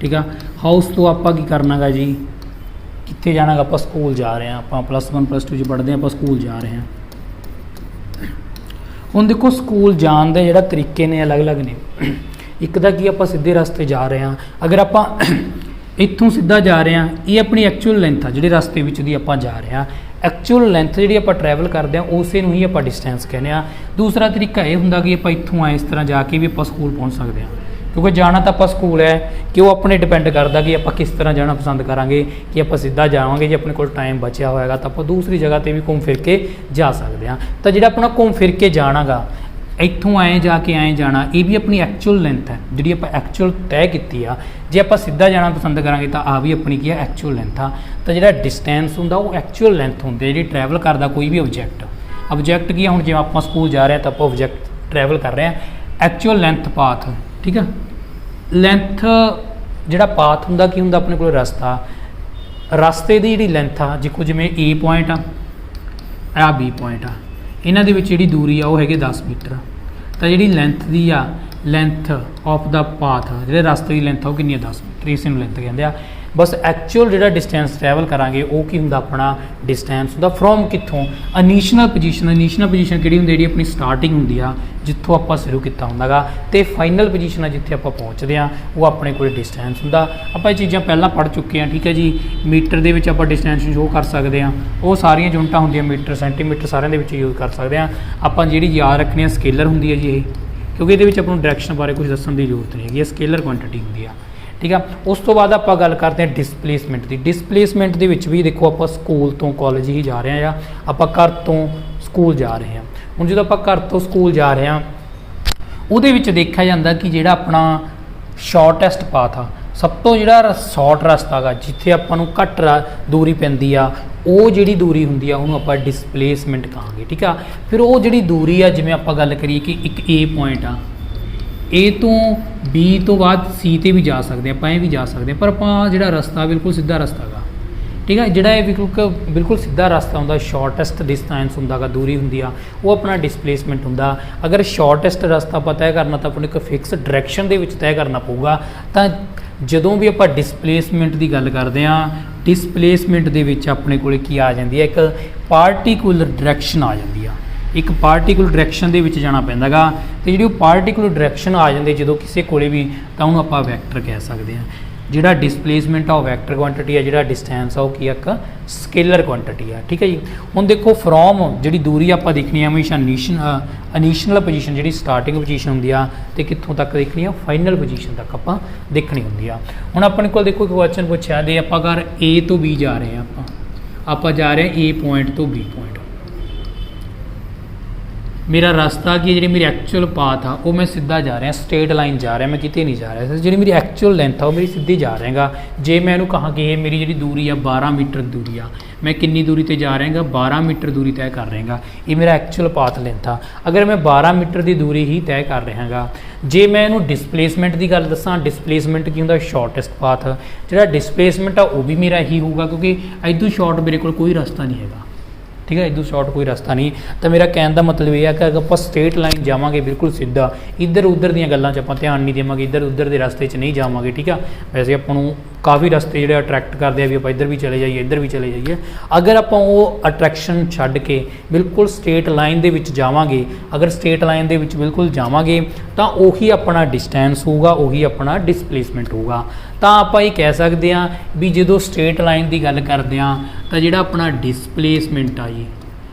ਠੀਕ ਆ। ਹਾਊਸ ਤੋਂ ਆਪਾਂ ਕੀ ਕਰਨਾ ਗਾ ਜੀ, ਕਿੱਥੇ ਜਾਣਾ ਗਾ, ਆਪਾਂ ਸਕੂਲ ਜਾ ਰਹੇ ਹਾਂ, ਆਪਾਂ +1 +2 'ਚ ਪੜ੍ਹਦੇ ਹਾਂ, ਆਪਾਂ ਸਕੂਲ ਜਾ ਰਹੇ ਹਾਂ। ਹੁਣ ਦੇਖੋ ਸਕੂਲ ਜਾਣ ਦੇ ਜਿਹੜਾ ਤਰੀਕੇ ਨੇ ਅਲੱਗ-ਅਲੱਗ ਨੇ। ਇੱਕ ਦਾ ਕੀ ਆਪਾਂ ਸਿੱਧੇ ਰਸਤੇ ਜਾ ਰਹੇ ਹਾਂ, ਅਗਰ ਆਪਾਂ ਇੱਥੋਂ ਸਿੱਧਾ ਜਾ ਰਹੇ ਹਾਂ ਇਹ ਆਪਣੀ ਐਕਚੁਅਲ ਲੈਂਥ ਆ, ਜਿਹੜੇ ਰਸਤੇ ਵਿੱਚ ਦੀ ਆਪਾਂ ਜਾ ਰਹੇ ਹਾਂ। ਐਕਚੁਅਲ ਲੈਂਥ ਜਿਹੜੀ ਆਪਾਂ ਟਰੈਵਲ ਕਰਦੇ ਹਾਂ ਉਸੇ ਨੂੰ ਹੀ ਆਪਾਂ ਡਿਸਟੈਂਸ ਕਹਿੰਦੇ ਹਾਂ। ਦੂਸਰਾ ਤਰੀਕਾ ਇਹ ਹੁੰਦਾ ਕਿ ਆਪਾਂ ਇੱਥੋਂ ਆਏ ਇਸ ਤਰ੍ਹਾਂ ਜਾ ਕੇ ਵੀ ਆਪਾਂ ਸਕੂਲ ਪਹੁੰਚ ਸਕਦੇ ਹਾਂ, ਕਿਉਂਕਿ ਜਾਣਾ ਤਾਂ ਆਪਾਂ ਸਕੂਲ ਹੈ ਕਿ ਉਹ ਆਪਣੇ ਡਿਪੈਂਡ ਕਰਦਾ ਕਿ ਆਪਾਂ ਕਿਸ ਤਰ੍ਹਾਂ ਜਾਣਾ ਪਸੰਦ ਕਰਾਂਗੇ, ਕਿ ਆਪਾਂ ਸਿੱਧਾ ਜਾਵਾਂਗੇ, ਜੇ ਆਪਣੇ ਕੋਲ ਟਾਈਮ ਬਚਿਆ ਹੋਏਗਾ ਤਾਂ ਆਪਾਂ ਦੂਸਰੀ ਜਗ੍ਹਾ 'ਤੇ ਵੀ ਘੁੰਮ ਫਿਰ ਕੇ ਜਾ ਸਕਦੇ ਹਾਂ। ਤਾਂ ਜਿਹੜਾ ਆਪਣਾ ਘੁੰਮ ਫਿਰ ਕੇ ਜਾਣਾ ਗਾ, ਇੱਥੋਂ ਆਏ ਜਾ ਕੇ ਆਏ ਜਾਣਾ, ਇਹ ਵੀ ਆਪਣੀ ਐਕਚੁਅਲ ਲੈਂਥ ਹੈ ਜਿਹੜੀ ਆਪਾਂ ਐਕਚੁਅਲ ਤੈਅ ਕੀਤੀ ਆ। ਜੇ ਆਪਾਂ ਸਿੱਧਾ ਜਾਣਾ ਪਸੰਦ ਕਰਾਂਗੇ ਤਾਂ ਆ ਵੀ ਆਪਣੀ ਕੀ ਹੈ, ਐਕਚੁਅਲ ਲੈਂਥ ਆ। ਤਾਂ ਜਿਹੜਾ ਡਿਸਟੈਂਸ ਹੁੰਦਾ ਉਹ ਐਕਚੁਅਲ ਲੈਂਥ ਹੁੰਦੀ ਹੈ ਜਿਹੜੀ ਟਰੈਵਲ ਕਰਦਾ ਕੋਈ ਵੀ ਆਬਜੈਕਟ ਕੀ ਆ। ਹੁਣ ਜਿਵੇਂ ਆਪਾਂ ਸਕੂਲ ਜਾ ਰਹੇ ਹਾਂ ਤਾਂ ਆਪਾਂ ਆਬਜੈਕਟ ਟਰੈਵਲ ਕਰ ਰਹੇ ਹਾਂ, ਐਕਚੁਅਲ ਲੈਂਥ ਪਾਥ, ਠੀਕ ਆ। ਲੈਂਥ ਜਿਹੜਾ ਪਾਥ ਹੁੰਦਾ ਕੀ ਹੁੰਦਾ, ਆਪਣੇ ਕੋਲ ਰਸਤੇ ਦੀ ਜਿਹੜੀ ਲੈਂਥ ਆ, ਦੇਖੋ ਜਿਵੇਂ A ਪੁਆਇੰਟ ਆ B ਪੁਆਇੰਟ ਆ, ਇਹਨਾਂ ਦੇ ਵਿੱਚ ਜਿਹੜੀ ਦੂਰੀ ਆ ਉਹ ਹੈਗੇ 10 ਮੀਟਰ। ਤਾਂ ਜਿਹੜੀ ਲੈਂਥ ਦੀ ਆ, ਲੈਂਥ ਆਫ ਦਾ ਪਾਥ, ਜਿਹੜੇ ਰਸਤੇ ਦੀ ਲੈਂਥ ਆ ਉਹ ਕਿੰਨੀ ਆ, 10 ਮੀਟਰ, ਇਸ ਨੂੰ ਲੈਂਥ ਕਹਿੰਦੇ ਆ। ਬਸ ਐਕਚੁਅਲ ਜਿਹੜਾ ਡਿਸਟੈਂਸ ਟਰੈਵਲ ਕਰਾਂਗੇ ਉਹ ਕੀ ਹੁੰਦਾ, ਆਪਣਾ ਡਿਸਟੈਂਸ ਹੁੰਦਾ ਫਰੋਮ ਕਿੱਥੋਂ, ਇਨੀਸ਼ੀਅਲ ਪੋਜੀਸ਼ਨ ਕਿਹੜੀ ਹੁੰਦੀ, ਜਿਹੜੀ ਆਪਣੀ ਸਟਾਰਟਿੰਗ ਹੁੰਦੀ ਆ ਜਿੱਥੋਂ ਆਪਾਂ ਸ਼ੁਰੂ ਕੀਤਾ ਹੁੰਦਾ ਗਾ, ਤੇ ਫਾਈਨਲ ਪੋਜੀਸ਼ਨ ਆ ਜਿੱਥੇ ਆਪਾਂ ਪਹੁੰਚਦੇ ਆ, ਉਹ ਆਪਣੇ ਕੋਲ ਡਿਸਟੈਂਸ ਹੁੰਦਾ। ਆਪਾਂ ਇਹ ਚੀਜ਼ਾਂ ਪਹਿਲਾਂ ਪੜ੍ਹ ਚੁੱਕੇ ਹਾਂ, ਠੀਕ ਹੈ ਜੀ। ਮੀਟਰ ਦੇ ਵਿੱਚ ਆਪਾਂ ਡਿਸਟੈਂਸ ਸ਼ੋਅ ਕਰ ਸਕਦੇ ਹਾਂ, ਉਹ ਸਾਰੀਆਂ ਯੂਨਿਟਾਂ ਹੁੰਦੀਆਂ, ਮੀਟਰ ਸੈਂਟੀਮੀਟਰ ਸਾਰਿਆਂ ਦੇ ਵਿੱਚ ਯੂਜ਼ ਕਰ ਸਕਦੇ ਹਾਂ। ਆਪਾਂ ਜਿਹੜੀ ਯਾਦ ਰੱਖਣੀ ਆ ਸਕੇਲਰ ਹੁੰਦੀ ਹੈ ਜੀ ਇਹ, ਕਿਉਂਕਿ ਇਹਦੇ ਵਿੱਚ ਆਪਾਂ ਨੂੰ ਡਾਇਰੈਕਸ਼ਨ ਬਾਰੇ ਕੁਝ ਦੱਸਣ ਦੀ ਜ਼ਰੂਰਤ ਨਹੀਂ ਹੈਗੀ, ਇਹ ਸਕੇਲਰ ਕੁਆਂਟੀਟੀ ਹੁੰਦੀ ਆ, ਠੀਕ ਆ। ਉਸ ਤੋਂ ਬਾਅਦ ਆਪਾਂ ਗੱਲ ਕਰਦੇ ਹਾਂ ਡਿਸਪਲੇਸਮੈਂਟ ਦੀ। ਡਿਸਪਲੇਸਮੈਂਟ ਦੇ ਵਿੱਚ ਵੀ ਦੇਖੋ ਆਪਾਂ ਸਕੂਲ ਤੋਂ ਕਾਲਜ ਹੀ ਜਾ ਰਹੇ ਹਾਂ ਜਾਂ ਆਪਾਂ ਘਰ ਤੋਂ ਸਕੂਲ ਜਾ ਰਹੇ ਹਾਂ। ਹੁਣ ਜਦੋਂ ਆਪਾਂ ਘਰ ਤੋਂ ਸਕੂਲ ਜਾ ਰਹੇ ਹਾਂ ਉਹਦੇ ਵਿੱਚ ਦੇਖਿਆ ਜਾਂਦਾ ਕਿ ਜਿਹੜਾ ਆਪਣਾ ਸ਼ਾਰਟੈਸਟ ਪਾਥ ਆ, ਸਭ ਤੋਂ ਜਿਹੜਾ ਸ਼ਾਰਟ ਰਸਤਾ ਗਾ ਜਿੱਥੇ ਆਪਾਂ ਨੂੰ ਘੱਟ ਦੂਰੀ ਪੈਂਦੀ ਆ, ਉਹ ਜਿਹੜੀ ਦੂਰੀ ਹੁੰਦੀ ਆ ਉਹਨੂੰ ਆਪਾਂ ਡਿਸਪਲੇਸਮੈਂਟ ਕਹਾਂਗੇ, ਠੀਕ ਆ। ਫਿਰ ਉਹ ਜਿਹੜੀ ਦੂਰੀ ਆ, ਜਿਵੇਂ ਆਪਾਂ ਗੱਲ ਕਰੀਏ ਕਿ ਇੱਕ A ਪੁਆਇੰਟ ਆ, A ਤੋਂ B ਤੋਂ ਬਾਅਦ C ਤੇ ਵੀ ਜਾ ਸਕਦੇ ਆਪਾਂ, ਇਹ ਵੀ ਜਾ ਸਕਦੇ ਪਰ ਆਪਾਂ ਜਿਹੜਾ ਰਸਤਾ ਬਿਲਕੁਲ ਸਿੱਧਾ ਰਸਤਾ ਗਾ, ਠੀਕ ਹੈ। ਜਿਹੜਾ ਇਹ ਬਿਲਕੁਲ ਸਿੱਧਾ ਰਸਤਾ ਹੁੰਦਾ, ਸ਼ਾਰਟੈਸਟ ਡਿਸਟੈਂਸ ਹੁੰਦਾ ਗਾ, ਦੂਰੀ ਹੁੰਦੀ ਆ, ਉਹ ਆਪਣਾ ਡਿਸਪਲੇਸਮੈਂਟ ਹੁੰਦਾ। ਅਗਰ ਸ਼ਾਰਟੈਸਟ ਰਸਤਾ ਆਪਾਂ ਤੈਅ ਕਰਨਾ ਤਾਂ ਆਪਾਂ ਨੂੰ ਇੱਕ ਫਿਕਸ ਡਾਇਰੈਕਸ਼ਨ ਦੇ ਵਿੱਚ ਤੈਅ ਕਰਨਾ ਪਊਗਾ। ਤਾਂ ਜਦੋਂ ਵੀ ਆਪਾਂ ਡਿਸਪਲੇਸਮੈਂਟ ਦੀ ਗੱਲ ਕਰਦੇ ਹਾਂ, ਡਿਸਪਲੇਸਮੈਂਟ ਦੇ ਵਿੱਚ ਆਪਣੇ ਕੋਲ ਕੀ ਆ ਜਾਂਦੀ ਹੈ, ਇੱਕ ਪਾਰਟੀਕੂਲਰ ਡਾਇਰੈਕਸ਼ਨ ਆ ਜਾਂਦੀ ਆ, ਇੱਕ ਪਾਰਟੀਕੂਲਰ ਡਾਇਰੈਕਸ਼ਨ ਦੇ ਵਿੱਚ ਜਾਣਾ ਪੈਂਦਾ ਗਾ। ਤੇ ਜਿਹੜੀ ਉਹ ਪਾਰਟੀਕੂਲਰ ਡਾਇਰੈਕਸ਼ਨ ਆ ਜਾਂਦੀ ਜਦੋਂ ਕਿਸੇ ਕੋਲੇ ਵੀ, ਤਾਂ ਉਹਨੂੰ ਆਪਾਂ ਵੈਕਟਰ ਕਹਿ ਸਕਦੇ ਹਾਂ। ਜਿਹੜਾ ਡਿਸਪਲੇਸਮੈਂਟ ਆ ਉਹ ਵੈਕਟਰ ਕੁਆਂਟੀਟੀ ਆ, ਜਿਹੜਾ ਡਿਸਟੈਂਸ ਆ ਉਹ ਕੀ ਇੱਕ ਸਕੇਲਰ ਕੁਆਂਟੀਟੀ ਆ, ਠੀਕ ਹੈ ਜੀ। ਹੁਣ ਦੇਖੋ ਫਰੋਮ ਜਿਹੜੀ ਦੂਰੀ ਆਪਾਂ ਦੇਖਣੀ ਆ ਹਮੇਸ਼ਾ ਇਨੀਸ਼ੀਅਲ ਪੋਜੀਸ਼ਨ ਜਿਹੜੀ ਸਟਾਰਟਿੰਗ ਪੋਜੀਸ਼ਨ ਹੁੰਦੀ ਆ, ਤੇ ਕਿੱਥੋਂ ਤੱਕ ਦੇਖਣੀ ਆ, ਫਾਈਨਲ ਪੋਜੀਸ਼ਨ ਤੱਕ ਆਪਾਂ ਦੇਖਣੀ ਹੁੰਦੀ ਆ। ਹੁਣ ਆਪਣੇ ਕੋਲ ਦੇਖੋ ਕੁਐਸਚਨ ਪੁੱਛਿਆ ਦੇ ਆਪਾਂ ਅਗਰ A ਤੋਂ B ਜਾ ਰਹੇ ਹਾਂ, ਆਪਾਂ ਜਾ ਰਹੇ ਹਾਂ A ਪੁਆਇੰਟ ਤੋਂ B ਪੁਆਇੰਟ। ਮੇਰਾ ਰਸਤਾ ਕੀ, ਜਿਹੜੀ ਮੇਰੀ ਐਕਚੁਅਲ ਪਾਥ ਆ ਉਹ ਮੈਂ ਸਿੱਧਾ ਜਾ ਰਿਹਾ, ਸਟੇਟ ਲਾਈਨ ਜਾ ਰਿਹਾ, ਮੈਂ ਕਿਤੇ ਨਹੀਂ ਜਾ ਰਿਹਾ। ਜਿਹੜੀ ਮੇਰੀ ਐਕਚੁਅਲ ਲੈਂਥ ਆ ਉਹ ਮੇਰੀ ਸਿੱਧੀ ਜਾ ਰਿਹਾਗਾ। ਜੇ ਮੈਂ ਇਹਨੂੰ ਕਹਾਂ ਕਿ ਇਹ ਮੇਰੀ ਜਿਹੜੀ ਦੂਰੀ ਆ 12 ਮੀਟਰ ਦੂਰੀ ਆ, ਮੈਂ ਕਿੰਨੀ ਦੂਰੀ ਤੇ ਜਾ ਰਿਹਾਗਾ, 12 ਮੀਟਰ ਦੂਰੀ ਤੈਅ ਕਰ ਰਿਹਾਗਾ, ਇਹ ਮੇਰਾ ਐਕਚੁਅਲ ਪਾਥ ਲੈਂਥ ਆ। ਅਗਰ ਮੈਂ 12 ਮੀਟਰ ਦੀ ਦੂਰੀ ਹੀ ਤੈਅ ਕਰ ਰਿਹਾਗਾ, ਜੇ ਮੈਂ ਇਹਨੂੰ ਡਿਸਪਲੇਸਮੈਂਟ ਦੀ ਗੱਲ ਦੱਸਾਂ, ਡਿਸਪਲੇਸਮੈਂਟ ਕੀ ਹੁੰਦਾ, ਸ਼ਾਰਟੈਸਟ ਪਾਥ। ਜਿਹੜਾ ਡਿਸਪਲੇਸਮੈਂਟ ਆ ਉਹ ਵੀ ਮੇਰਾ ਹੀ ਹੋਊਗਾ, ਕਿਉਂਕਿ ਇੱਦੋਂ ਸ਼ਾਰਟ ਮੇਰੇ ਕੋਲ ਕੋਈ ਰਸਤਾ ਨਹੀਂ ਹੈਗਾ, ठीक है, इदू शॉर्ट कोई रास्ता नहीं। तो मेरा कहने का मतलब यह है कि अगर आप स्ट्रेट लाइन जावांगे बिल्कुल सीधा, इधर उधर दी गल्लां 'च आपां ध्यान नहीं देवांगे, इधर उधर के रास्ते 'च नहीं जावांगे, ठीक है। वैसे आपां नूं काफ़ी रास्ते जिहड़े अट्रैक्ट करते हैं भी आप इधर भी चले जाइए, इधर भी चले जाइए। अगर आप वो अट्रैक्शन छड्ड के बिल्कुल स्ट्रेट लाइन दे विच जावांगे, अगर स्ट्रेट लाइन दे विच बिल्कुल जावांगे तो उही अपना डिस्टेंस होगा, उही अपना डिसप्लेसमेंट होगा। तो आप ये कह सकते हैं भी जो स्ट्रेट लाइन की गल करते हैं तो जिहड़ा अपना डिसप्लेसमेंट आ जी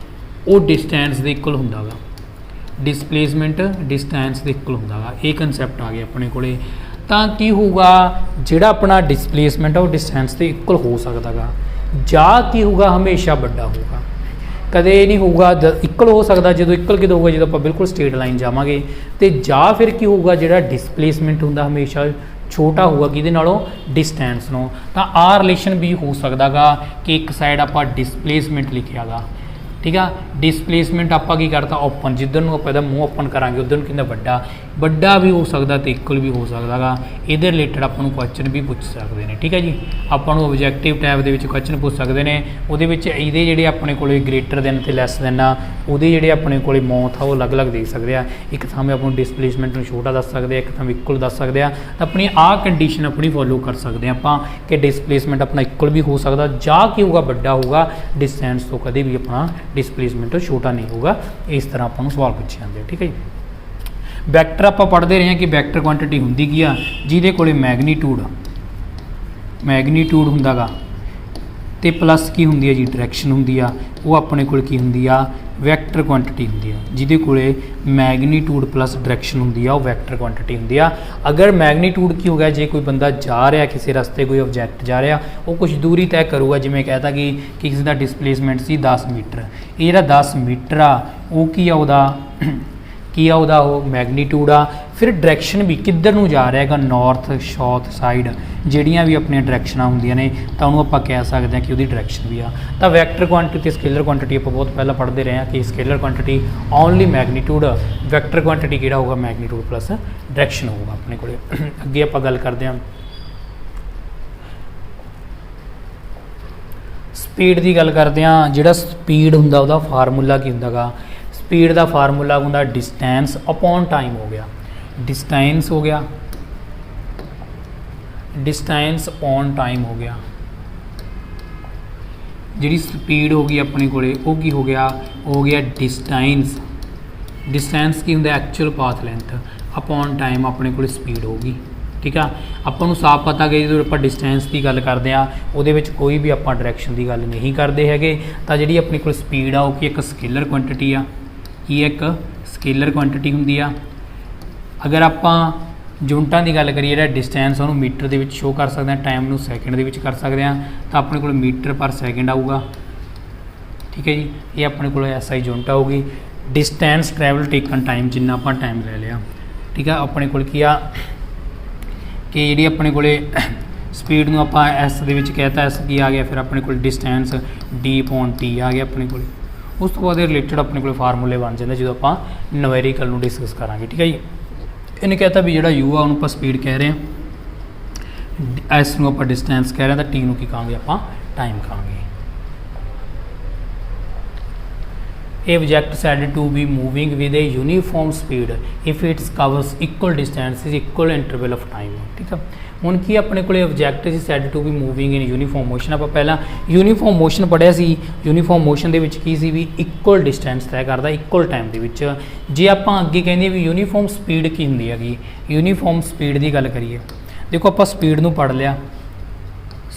वो डिस्टेंस के इक्वल हुंदा गा, डिसप्लेसमेंट डिस्टेंस के इक्वल हुंदा गा। ये कंसैप्ट आ गया अपने कोले। तो की होगा जिहड़ा अपना डिसप्लेसमेंट है वो डिस्टेंस के इक्वल हो सकता गा, जा की होगा हमेशा बड़ा होगा, कदे नहीं होगा इक्वल हो सकता। जो इक्वल किदों होगा, जो आप बिल्कुल स्ट्रेट लाइन जावांगे, तो जा फिर की होगा जिहड़ा डिसप्लेसमेंट हुंदा हमेशा छोटा होगा कि नालों डिस्टेंस नो। तो आ रिलेशन भी हो सकता गा कि एक साइड आप डिसप्लेसमेंट लिखिया गा, ठीक है। डिसप्लेसमेंट आप की करता ओपन, जिधर आप मूँह ओपन करा उधर कहते बड़ा बड़ा भी हो सकता तो इक्वल भी हो सकता गा। ये रिलेटेड आपको क्वेश्चन भी पूछ सकते हैं, ठीक है जी। आपको ऑब्जैक्टिव टैब के क्वेश्चन पूछ सकते हैं। वो ये अपने को ग्रेटर दैन तो लैस दैन आ वो जोड़े अपने को मौत आ वो अलग अलग देख सकते हैं। एक थां आप डिसप्लेसमेंट छोटा दस सकते हैं, एक थां इक्वल दस सकते हैं। तो अपनी आ कंडीशन अपनी फॉलो कर सकते हैं आप कि डिसप्लेसमेंट अपना इक्वल भी हो सकता, जा की होगा बड़ा होगा, डिस्टेंस तो कभी भी अपना डिसप्लेसमेंट छोटा नहीं होगा। इस तरह आपको सवाल पूछे जाते हैं, ठीक है जी। वैक्टर आप पढ़ते रहे हैं कि वैक्टर क्वांटिटी होंगी की आ जिहदे कोले मैगनीट्यूड हुंदा गा ते प्लस की हुंदी है जी डायरैक्शन हुंदी आ, वो अपने कोल की हुंदी आ वैक्टर क्वांटिटी हुंदी आ। जिहदे कोले मैगनीट्यूड प्लस डायरैक्शन हुंदी आ वो वैक्टर क्वांटिटी हुंदी आ। अगर मैगनीट्यूड की हो गया, जे कोई बंदा जा रहा किसी रस्ते कोई ऑब्जैक्ट जा रहा वो कुछ दूरी तय करूगा, जिवें कहता कि किसी का डिसप्लेसमेंट सी 10 मीटर, ये जिहड़ा 10 मीटर आ वो की आ उहदा वो मैगनीट्यूड आ। फिर डायरैक्शन भी किधर नूं जा रहा है, नॉर्थ साउथ साइड जिहड़ियां भी अपनी डायरैक्शन होंदियां ने तो उन्होंने आप कह सकते हैं कि उसकी डायरैक्शन भी आ। तो वैक्टर क्वांटिटी स्केलर क्वांटिटी आप बहुत पहला पढ़ते रहे हैं कि scalar quantity only magnitude, vector quantity किहड़ा होगा मैगनीट्यूड प्लस डायरैक्शन होगा अपने को। अगे आप गल करते हैं स्पीड की गल करते हैं। जिहड़ा स्पीड हुंदा उहदा फार्मूला की हुंदा गा, स्पीड का फार्मूला होंदा डिस्टेंस अपॉन टाइम हो गया, डिस्टेंस हो गया, डिस्टेंस अपॉन टाइम हो गया। जी स्पीड होगी अपने को की हो गया डिस्टेंस, डिस्टेंस की होंगे actual path length upon time अपने को स्पीड होगी, ठीक है। अपन साफ पता कि जो आप डिस्टेंस की गल करते हैं वो कोई भी आप डायरैक्शन की गल नहीं करते है। तो जी अपने को स्पीड आ वो एक स्केलर क्वांटिटी आ, की एक स्केलर क्वांटिटी होंगी आ। अगर आप यूनिटां की गल करिए डिस्टेंस उन्होंने मीटर के शो कर सकते हैं, टाइम में सैकेंड के कर सकते हैं, तो अपने को मीटर पर सैकेंड आऊगा, ठीक है जी। ये अपने को SI यूनिट आऊगी। डिस्टेंस ट्रैवल टेकन टाइम जिन्ना आप टाइम ले लिया, ठीक है। अपने को की आ कि जी अपने को स्पीड में आप S कहता S की आ गया, फिर अपने को डिस्टेंस D/T आ गया अपने को। उस तो बाद रिलेटेड अपने को फार्मूले बन जाते जो आप न्यूमेरिकल में डिस्कस करा, ठीक है जी। इन्हें कहता भी जो U आ उन्होंने आप स्पीड कह रहे हैं, S में आप डिस्टेंस कह रहे हैं, तो T की कहांगे आप time कहांगे। A object said to be moving with a uniform speed if it covers equal distance is equal interval of time, ठीक है। ਹੁਣ ਕੀ ਆਪਣੇ ਕੋਲੇ ऑब्जेक्ट ਸੀ said to be moving in uniform motion. ਆਪਾਂ ਪਹਿਲਾਂ यूनीफॉर्म मोशन ਪੜਿਆ ਸੀ। यूनीफॉर्म मोशन ਦੇ ਵਿੱਚ ਕੀ ਸੀ ਵੀ ਇਕੁਅਲ ਡਿਸਟੈਂਸ ਤੈਅ ਕਰਦਾ ਇਕੁਅਲ ਟਾਈਮ ਦੇ ਵਿੱਚ। ਜੇ ਆਪਾਂ ਅੱਗੇ ਕਹਿੰਦੇ ਵੀ यूनीफॉर्म ਸਪੀਡ ਕੀ ਹੁੰਦੀ ਹੈਗੀ, यूनीफॉर्म ਸਪੀਡ ਦੀ ਗੱਲ ਕਰੀਏ, ਦੇਖੋ ਆਪਾਂ ਸਪੀਡ ਨੂੰ ਪੜ੍ਹ ਲਿਆ।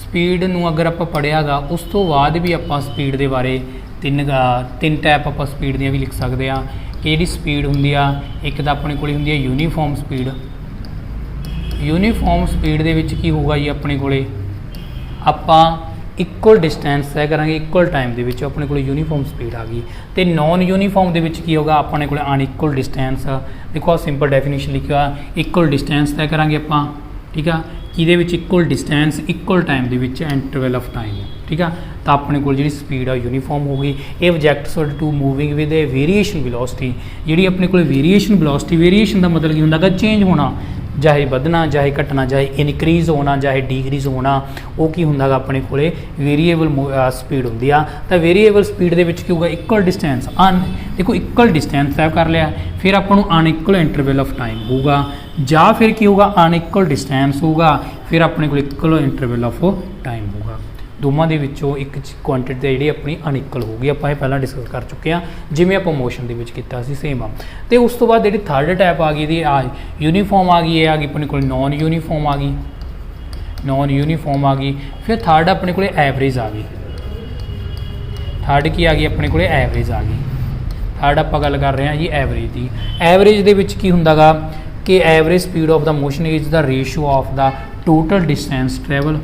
ਸਪੀਡ ਨੂੰ ਅਗਰ ਆਪਾਂ ਪੜ੍ਹਿਆਗਾ ਉਸ ਤੋਂ ਬਾਅਦ ਵੀ ਆਪਾਂ ਸਪੀਡ ਦੇ ਬਾਰੇ ਤਿੰਨ ਟਾਈਪ ਆਪਾਂ ਸਪੀਡ ਦੀਆਂ ਵੀ ਲਿਖ ਸਕਦੇ ਆ ਕਿ ਜਿਹੜੀ ਸਪੀਡ ਹੁੰਦੀ ਆ ਇੱਕ ਤਾਂ ਆਪਣੇ ਕੋਲ ਹੁੰਦੀ ਆ यूनीफॉर्म ਸਪੀਡ। यूनीफॉर्म स्पीड ਦੇ ਵਿੱਚ ਕੀ ਹੋਊਗਾ ਜੀ ਆਪਣੇ ਕੋਲੇ ਆਪਾਂ ਇਕੁਅਲ ਡਿਸਟੈਂਸ ਤੈਅ ਕਰਾਂਗੇ ਇਕੁਅਲ ਟਾਈਮ ਦੇ ਵਿੱਚ, ਆਪਣੇ ਕੋਲੇ यूनीफॉर्म ਸਪੀਡ ਆ ਗਈ। ਤੇ ਨॉन यूनीफॉर्म ਦੇ ਵਿੱਚ ਕੀ ਹੋਗਾ ਆਪਣੇ ਕੋਲੇ ਅਨਇਕੁਅਲ ਡਿਸਟੈਂਸ। ਦੇਖੋ ਸਿੰਪਲ ਡੈਫੀਨੇਸ਼ਨ ਲਿਖਿਆ ਇਕੁਅਲ ਡਿਸਟੈਂਸ ਤੈਅ ਕਰਾਂਗੇ ਆਪਾਂ, ਠੀਕ ਆ। ਕਿਹਦੇ ਵਿੱਚ ਇਕੁਅਲ ਡਿਸਟੈਂਸ ਇਕੁਅਲ ਟਾਈਮ ਦੇ ਵਿੱਚ ਇੰਟਰਵਲ ਆਫ ਟਾਈਮ, ਠੀਕ ਆ। ਤਾਂ ਆਪਣੇ ਕੋਲ ਜਿਹੜੀ ਸਪੀਡ ਆ यूनीफॉर्म ਹੋ ਗਈ। ਇਹ object said to moving with a variation velocity, ਜਿਹੜੀ ਆਪਣੇ ਕੋਲ ਵੇਰੀਏਸ਼ਨ ਵੈਲੋਸਿਟੀ, ਵੇਰੀਏਸ਼ਨ ਦਾ ਮਤਲਬ ਕੀ ਹੁੰਦਾ ਗਾ ਚੇਂਜ ਹੋਣਾ, ਚਾਹੇ ਵਧਣਾ ਚਾਹੇ ਘਟਣਾ ਚਾਹੇ ਇਨਕਰੀਜ਼ ਹੋਣਾ ਚਾਹੇ ਡੀਕਰੀਜ਼ ਹੋਣਾ ਉਹ ਕੀ ਹੁੰਦਾ ਗਾ ਆਪਣੇ ਕੋਲੇ ਵੇਰੀਏਬਲ ਸਪੀਡ ਹੁੰਦੀ ਆ। ਤਾਂ ਵੇਰੀਏਬਲ ਸਪੀਡ ਦੇ ਵਿੱਚ ਕੀ ਹੋਊਗਾ ਇਕੁਅਲ ਡਿਸਟੈਂਸ ਦੇਖੋ ਇਕੁਅਲ ਡਿਸਟੈਂਸ ਤੈਅ ਕਰ ਲਿਆ, ਫਿਰ ਆਪਾਂ ਨੂੰ ਅਨਇਕੁਅਲ ਇੰਟਰਵਲ ਆਫ ਟਾਈਮ ਹੋਊਗਾ ਜਾਂ ਫਿਰ ਕੀ ਹੋਊਗਾ ਅਨਇਕੁਅਲ ਡਿਸਟੈਂਸ ਹੋਊਗਾ ਫਿਰ ਆਪਣੇ ਕੋਲ ਇਕੁਅਲ ਇੰਟਰਵਲ ਆਫ ਟਾਈਮ ਹੋਊਗਾ। ਦੋਵਾਂ ਦੇ ਵਿੱਚੋਂ ਇੱਕ ਕੁਆਂਟੀਟੀ ਜਿਹੜੀ ਆਪਣੀ ਅਨਇਕੁਅਲ ਹੋਊਗੀ, ਆਪਾਂ ਇਹ ਪਹਿਲਾਂ ਡਿਸਕਸ ਕਰ ਚੁੱਕੇ ਹਾਂ ਜਿਵੇਂ ਆਪਾਂ ਮੋਸ਼ਨ ਦੇ ਵਿੱਚ ਕੀਤਾ ਸੀ ਸੇਮ ਆ। ਤੇ ਉਸ ਤੋਂ ਬਾਅਦ ਜਿਹੜੀ ਥਰਡ ਟਾਈਪ ਆ ਗਈ ਦੀ ਆ ਯੂਨੀਫਾਰਮ ਆ ਗਈ, ਇਹ ਆ ਗਈ ਆਪਣੇ ਕੋਲ ਨੌਨ ਯੂਨੀਫਾਰਮ ਆ ਗਈ, ਨੌਨ ਯੂਨੀਫਾਰਮ ਆ ਗਈ। ਫਿਰ ਥਰਡ ਆਪਣੇ ਕੋਲ ਐਵਰੇਜ ਆ ਗਈ, ਥਰਡ ਕੀ ਆ ਗਈ ਆਪਣੇ ਕੋਲ ਐਵਰੇਜ ਆ ਗਈ। ਥਰਡ ਆਪਾਂ ਗੱਲ ਕਰ ਰਹੇ ਹਾਂ ਜੀ ਐਵਰੇਜ ਦੀ। ਐਵਰੇਜ ਦੇ ਵਿੱਚ ਕੀ ਹੁੰਦਾ ਗਾ ਕਿ average speed of the motion is the ratio of the total distance travel,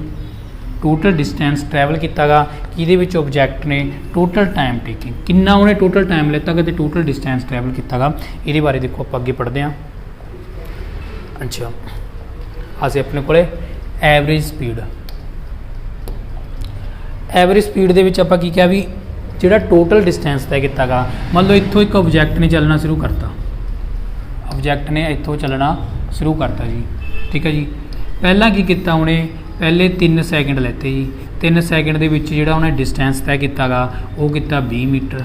total distance travel ਕੀਤਾ ਗਾ ਇਹਦੇ ਵਿੱਚ ਆਬਜੈਕਟ ਨੇ ਟੋਟਲ ਟਾਈਮ ਟੇਕਿੰਗ ਕਿੰਨਾ ਉਹਨੇ ਟੋਟਲ ਟਾਈਮ ਲਿੱਤਾ ਗਾ ਤੇ ਟੋਟਲ ਡਿਸਟੈਂਸ ਟਰੈਵਲ ਕੀਤਾ ਗਾ। ਇਹਦੇ ਬਾਰੇ ਦੇਖੋ ਆਪਾਂ ਅੱਗੇ ਪੜ੍ਹਦੇ ਹਾਂ। ਅੱਛਾ ਅਸੀਂ ਆਪਣੇ ਕੋਲੇ ਐਵਰੇਜ ਸਪੀਡ, ਐਵਰੇਜ ਸਪੀਡ ਦੇ ਵਿੱਚ ਆਪਾਂ ਕੀ ਕਿਹਾ ਵੀ ਜਿਹੜਾ ਟੋਟਲ ਡਿਸਟੈਂਸ ਤੈਅ ਕੀਤਾ ਗਾ, ਮੰਨ ਲਓ ਇੱਥੋਂ ਇੱਕ ਆਬਜੈਕਟ ਨੇ ਚੱਲਣਾ ਸ਼ੁਰੂ ਕਰਤਾ, ਆਬਜੈਕਟ ਨੇ ਇੱਥੋਂ ਚੱਲਣਾ ਸ਼ੁਰੂ ਕਰਤਾ ਜੀ, ਠੀਕ ਹੈ ਜੀ। ਪਹਿਲਾਂ ਕੀ ਕੀਤਾ ਉਹਨੇ ਪਹਿਲੇ 3 ਸੈਕਿੰਡ ਲੈਤੇ ਜੀ, 3 ਸੈਕਿੰਡ ਦੇ ਵਿੱਚ ਜਿਹੜਾ ਉਹਨੇ ਡਿਸਟੈਂਸ ਤੈਅ ਕੀਤਾ ਗਾ ਉਹ ਕੀਤਾ 20 ਮੀਟਰ,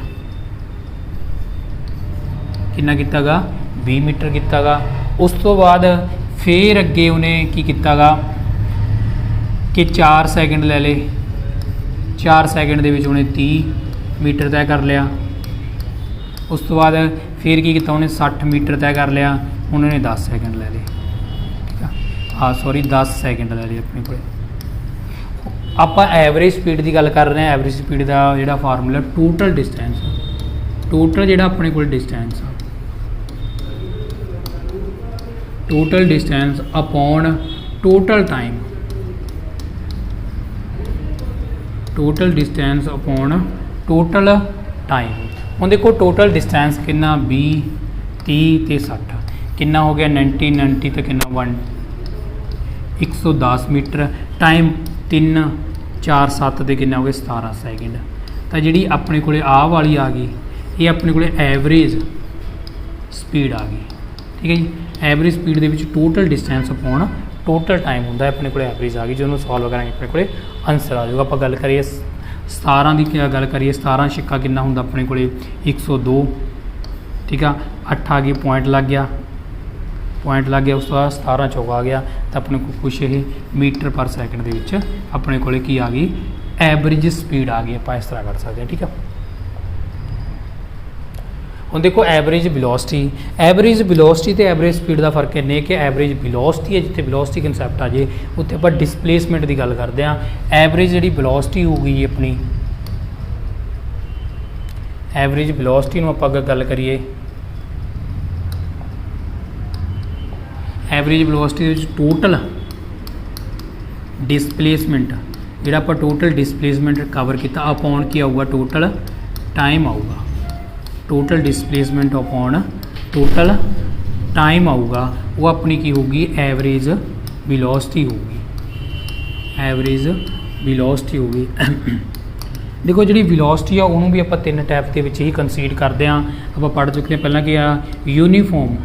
ਕਿੰਨਾ ਕੀਤਾ ਗਾ 20 ਮੀਟਰ ਕੀਤਾ ਗਾ। ਉਸ ਤੋਂ ਬਾਅਦ ਫਿਰ ਅੱਗੇ ਉਹਨੇ ਕੀ ਕੀਤਾ ਗਾ ਕਿ 4 ਸੈਕਿੰਡ ਲੈ ਲਏ, 4 ਸੈਕਿੰਡ ਦੇ ਵਿੱਚ ਉਹਨੇ 30 ਮੀਟਰ ਤੈਅ ਕਰ ਲਿਆ। ਉਸ ਤੋਂ ਬਾਅਦ ਫਿਰ ਕੀ ਕੀਤਾ ਉਹਨੇ 60 ਮੀਟਰ ਤੈਅ ਕਰ ਲਿਆ, ਹੁਣ ਉਹਨੇ 10 ਸੈਕਿੰਡ ਲੈ ਲਏ, ਠੀਕ ਆ ਹਾਂ ਸੌਰੀ 10 ਸੈਕਿੰਡ ਲੈ ਲਏ ਆਪਣੇ ਕੋਲ। ਆਪਾਂ ਐਵਰੇਜ ਸਪੀਡ ਦੀ ਗੱਲ ਕਰ ਰਹੇ ਹਾਂ। ਐਵਰੇਜ ਸਪੀਡ ਦਾ ਜਿਹੜਾ ਫਾਰਮੂਲਾ ਟੋਟਲ ਡਿਸਟੈਂਸ, ਟੋਟਲ ਜਿਹੜਾ ਆਪਣੇ ਕੋਲ ਡਿਸਟੈਂਸ ਆ total distance upon total time, total distance upon total time. ਹੁਣ ਦੇਖੋ ਟੋਟਲ ਡਿਸਟੈਂਸ ਕਿੰਨਾ 20 30 ਤੇ 60 ਕਿੰਨਾ ਹੋ ਗਿਆ 90 90 ਤੇ ਕਿੰਨਾ 110 ਮੀਟਰ। ਟਾਈਮ 3 4 7 ਤੇ ਕਿੰਨਾ ਹੋ ਗਿਆ 17 ਸੈਕਿੰਡ। ਤਾਂ ਜਿਹੜੀ ਆਪਣੇ ਕੋਲੇ ਆਹ ਵਾਲੀ ਆ ਗਈ ਇਹ ਆਪਣੇ ਕੋਲੇ ਐਵਰੇਜ ਸਪੀਡ ਆ ਗਈ, ਠੀਕ ਹੈ ਜੀ। ਐਵਰੇਜ ਸਪੀਡ ਦੇ ਵਿੱਚ total distance upon total time ਹੁੰਦਾ ਆਪਣੇ ਕੋਲੇ ਐਵਰੇਜ ਆ ਗਈ, ਜਿਹਨੂੰ ਸੋਲਵ ਕਰਾਂਗੇ ਆਪਣੇ ਕੋਲੇ ਆਨਸਰ ਆ ਜਾਊਗਾ। ਆਪਾਂ ਗੱਲ ਕਰੀਏ 17 ਦੀ ਗੱਲ ਕਰੀਏ 17 ਛਿੱਕਾ ਕਿੰਨਾ ਹੁੰਦਾ ਆਪਣੇ ਕੋਲੇ 102, ਠੀਕ ਆ 8 ਆ ਗਈ ਪੁਆਇੰਟ ਲੱਗ ਗਿਆ, ਪੁਆਇੰਟ ਲੱਗ ਗਿਆ। ਉਸ ਤੋਂ ਬਾਅਦ 17 ਚੌਕਾ ਆ ਗਿਆ ਤਾਂ ਆਪਣੇ ਕੋਲ ਕੁਛ ਇਹ ਮੀਟਰ ਪਰ ਸੈਕਿੰਡ ਦੇ ਵਿੱਚ ਆਪਣੇ ਕੋਲੇ ਕੀ ਆ ਗਈ ਐਵਰੇਜ ਸਪੀਡ ਆ ਗਈ। ਆਪਾਂ ਇਸ ਤਰ੍ਹਾਂ ਕਰ ਸਕਦੇ ਹਾਂ, ਠੀਕ ਆ। ਹੁਣ ਦੇਖੋ ਐਵਰੇਜ ਵੈਲੋਸਿਟੀ, ਐਵਰੇਜ ਵੈਲੋਸਿਟੀ ਤੇ ਐਵਰੇਜ ਸਪੀਡ ਦਾ ਫਰਕ ਇੰਨੇ ਕਿ ਐਵਰੇਜ ਵੈਲੋਸਿਟੀ ਹੈ ਜਿੱਥੇ ਵੈਲੋਸਿਟੀ ਕਨਸੈਪਟ ਆ ਜੇ ਉੱਥੇ ਆਪਾਂ ਡਿਸਪਲੇਸਮੈਂਟ ਦੀ ਗੱਲ ਕਰਦੇ ਹਾਂ। ਐਵਰੇਜ ਜਿਹੜੀ ਵੈਲੋਸਿਟੀ ਹੋਊਗੀ ਆਪਣੀ, ਐਵਰੇਜ ਵੈਲੋਸਿਟੀ ਨੂੰ ਆਪਾਂ ਅਗਰ ਗੱਲ ਕਰੀਏ ਐਵਰੇਜ ਵੈਲੋਸਿਟੀ ਦੇ ਵਿੱਚ ਟੋਟਲ ਡਿਸਪਲੇਸਮੈਂਟ ਜਿਹੜਾ ਆਪਾਂ ਟੋਟਲ ਡਿਸਪਲੇਸਮੈਂਟ ਕਵਰ ਕੀਤਾ ਅਪੋਨ ਕੀ ਆਊਗਾ ਟੋਟਲ ਟਾਈਮ ਆਊਗਾ, total displacement upon total time ਆਊਗਾ ਉਹ ਆਪਣੀ ਕੀ ਹੋਊਗੀ ਐਵਰੇਜ ਵੈਲੋਸਿਟੀ ਹੋਊਗੀ, ਐਵਰੇਜ ਵੈਲੋਸਿਟੀ ਹੋਊਗੀ। ਦੇਖੋ ਜਿਹੜੀ ਵੈਲੋਸਿਟੀ ਆ ਉਹਨੂੰ ਵੀ ਆਪਾਂ 3 ਟਾਈਪ ਦੇ ਵਿੱਚ ਹੀ ਕੰਸੀਡ ਕਰਦੇ ਹਾਂ। ਆਪਾਂ ਪੜ੍ਹ ਚੁੱਕੇ ਹਾਂ ਪਹਿਲਾਂ ਕੀ ਆ uniform,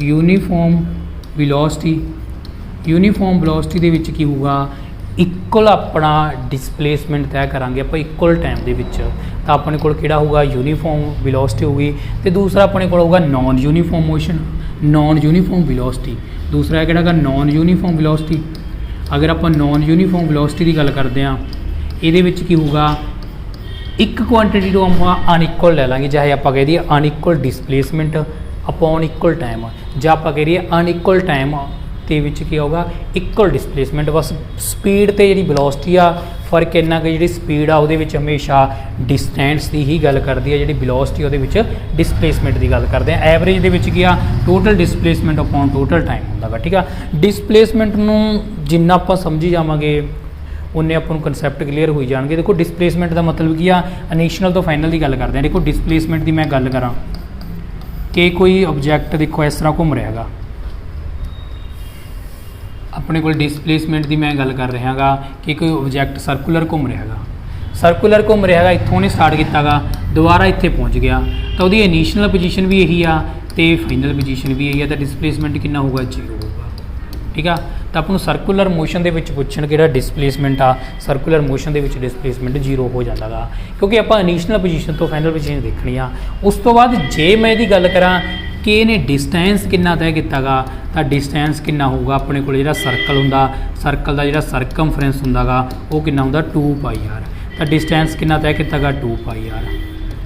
uniform velocity. Uniform velocity ਦੇ ਵਿੱਚ ਕੀ ਹੋਊਗਾ ਇਕੁਅਲ ਆਪਣਾ ਡਿਸਪਲੇਸਮੈਂਟ ਤੈਅ ਕਰਾਂਗੇ ਆਪਾਂ ਇਕੁਅਲ ਟਾਈਮ ਦੇ ਵਿੱਚ, ਤਾਂ ਆਪਣੇ ਕੋਲ ਕਿਹੜਾ ਹੋਊਗਾ ਯੂਨੀਫਾਰਮ ਵੈਲੋਸਿਟੀ ਹੋਊਗੀ। ਤੇ ਦੂਸਰਾ ਆਪਣੇ ਕੋਲ ਹੋਊਗਾ non uniform motion, non uniform velocity. ਦੂਸਰਾ ਕਿਹੜਾ ਹੈਗਾ ਨਾਨ ਯੂਨੀਫਾਰਮ ਵੈਲੋਸਿਟੀ। ਅਗਰ ਆਪਾਂ ਨਾਨ ਯੂਨੀਫਾਰਮ ਵੈਲੋਸਿਟੀ ਦੀ ਗੱਲ ਕਰਦੇ ਹਾਂ ਇਹਦੇ ਵਿੱਚ ਕੀ ਹੋਊਗਾ ਇੱਕ ਕੁਆਂਟੀਟੀ ਤੋਂ ਆਪਾਂ ਅਨਇਕੁਅਲ ਲੈ ਲਾਂਗੇ, ਚਾਹੇ ਆਪਾਂ ਕਹਿ ਦਈਏ ਅਨਇਕੁਅਲ ਡਿਸਪਲੇਸਮੈਂਟ ਅਪੋਨ ਇਕੁਅਲ ਟਾਈਮ, ਜਾਂ ਆਪਾਂ ਕਹਿ ਦਈਏ ਅਨਇਕੁਅਲ ਟਾਈਮ ਦੇ ਵਿੱਚ ਕੀ ਹੋਊਗਾ ਇਕੁਅਲ ਡਿਸਪਲੇਸਮੈਂਟ। ਬਸ ਸਪੀਡ ਤੇ ਜਿਹੜੀ ਵੈਲੋਸਿਟੀ ਆ ਫਰਕ ਇੰਨਾ ਕਿ ਜਿਹੜੀ ਸਪੀਡ ਆ ਉਹਦੇ ਵਿੱਚ ਹਮੇਸ਼ਾ ਡਿਸਟੈਂਸ ਦੀ ਹੀ ਗੱਲ ਕਰਦੀ ਹੈ, ਜਿਹੜੀ ਵੈਲੋਸਿਟੀ ਉਹਦੇ ਵਿੱਚ ਡਿਸਪਲੇਸਮੈਂਟ ਦੀ ਗੱਲ ਕਰਦੇ ਆ। ਐਵਰੇਜ ਦੇ ਵਿੱਚ ਕੀ ਆ total displacement upon total time ਹੁੰਦਾ ਵਾ, ਠੀਕ ਆ। ਡਿਸਪਲੇਸਮੈਂਟ ਨੂੰ ਜਿੰਨਾ ਆਪਾਂ ਸਮਝੀ ਜਾਵਾਂਗੇ ਉਹਨੇ ਆਪਾਂ ਨੂੰ ਕਨਸੈਪਟ ਕਲੀਅਰ ਹੋਈ ਜਾਣਗੇ। ਦੇਖੋ ਡਿਸਪਲੇਸਮੈਂਟ ਦਾ ਮਤਲਬ ਕੀ ਆ ਇਨੀਸ਼ੀਅਲ ਤੋਂ ਫਾਈਨਲ ਦੀ ਗੱਲ ਕਰਦੇ ਆ। ਦੇਖੋ ਡਿਸਪਲੇਸਮੈਂਟ ਦੀ ਮੈਂ ਗੱਲ ਕਰਾਂ ਕਿ ਕੋਈ ਆਬਜੈਕਟ ਦੇਖੋ ਇਸ ਤਰ੍ਹਾਂ ਘੁੰਮ ਰਿਹਾ ਹੈਗਾ, ਆਪਣੇ ਕੋਲ ਡਿਸਪਲੇਸਮੈਂਟ ਦੀ ਮੈਂ ਗੱਲ ਕਰ ਰਿਹਾ ਗਾ ਕਿ ਕੋਈ ਆਬਜੈਕਟ ਸਰਕੂਲਰ ਘੁੰਮ ਰਿਹਾ ਹੈਗਾ। ਸਰਕੂਲਰ ਘੁੰਮ ਰਿਹਾ ਹੈਗਾ, ਇੱਥੋਂ ਉਹਨੇ ਸਟਾਰਟ ਕੀਤਾ ਗਾ, ਦੁਬਾਰਾ ਇੱਥੇ ਪਹੁੰਚ ਗਿਆ, ਤਾਂ ਉਹਦੀ ਇਨੀਸ਼ੀਅਲ ਪੋਜੀਸ਼ਨ ਵੀ ਇਹੀ ਆ ਤੇ ਫਾਈਨਲ ਪੋਜੀਸ਼ਨ ਵੀ ਇਹੀ ਆ, ਤਾਂ ਡਿਸਪਲੇਸਮੈਂਟ ਕਿੰਨਾ ਹੋਊਗਾ 0 ਹੋਊਗਾ। ਠੀਕ ਆ, ਤਾਂ ਆਪਾਂ ਨੂੰ ਸਰਕੂਲਰ ਮੋਸ਼ਨ ਦੇ ਵਿੱਚ ਪੁੱਛਣ ਕਿਹੜਾ ਡਿਸਪਲੇਸਮੈਂਟ ਆ, ਸਰਕੂਲਰ ਮੋਸ਼ਨ ਦੇ ਵਿੱਚ ਡਿਸਪਲੇਸਮੈਂਟ 0 ਹੋ ਜਾਂਦਾ ਗਾ, ਕਿਉਂਕਿ ਆਪਾਂ ਇਨੀਸ਼ੀਅਲ ਪੋਜੀਸ਼ਨ ਤੋਂ ਫਾਈਨਲ ਪੋਜੀਸ਼ਨ ਦੇਖਣੀ ਆ। ਉਸ ਤੋਂ ਬਾਅਦ ਜੇ ਮੈਂ ਇਹਦੀ ਗੱਲ ਕਰਾਂ ਕਿ ਇਹਨੇ ਡਿਸਟੈਂਸ ਕਿੰਨਾ ਤੈਅ ਕੀਤਾ ਗਾ, ਤਾਂ ਡਿਸਟੈਂਸ ਕਿੰਨਾ ਹੋਊਗਾ ਆਪਣੇ ਕੋਲ ਜਿਹੜਾ ਸਰਕਲ ਹੁੰਦਾ, ਸਰਕਲ ਦਾ ਜਿਹੜਾ ਸਰਕਮਫਰੈਂਸ ਹੁੰਦਾ ਗਾ ਉਹ ਕਿੰਨਾ ਹੁੰਦਾ 2πr, ਤਾਂ ਡਿਸਟੈਂਸ ਕਿੰਨਾ ਤੈਅ ਕੀਤਾ ਗਾ 2πr।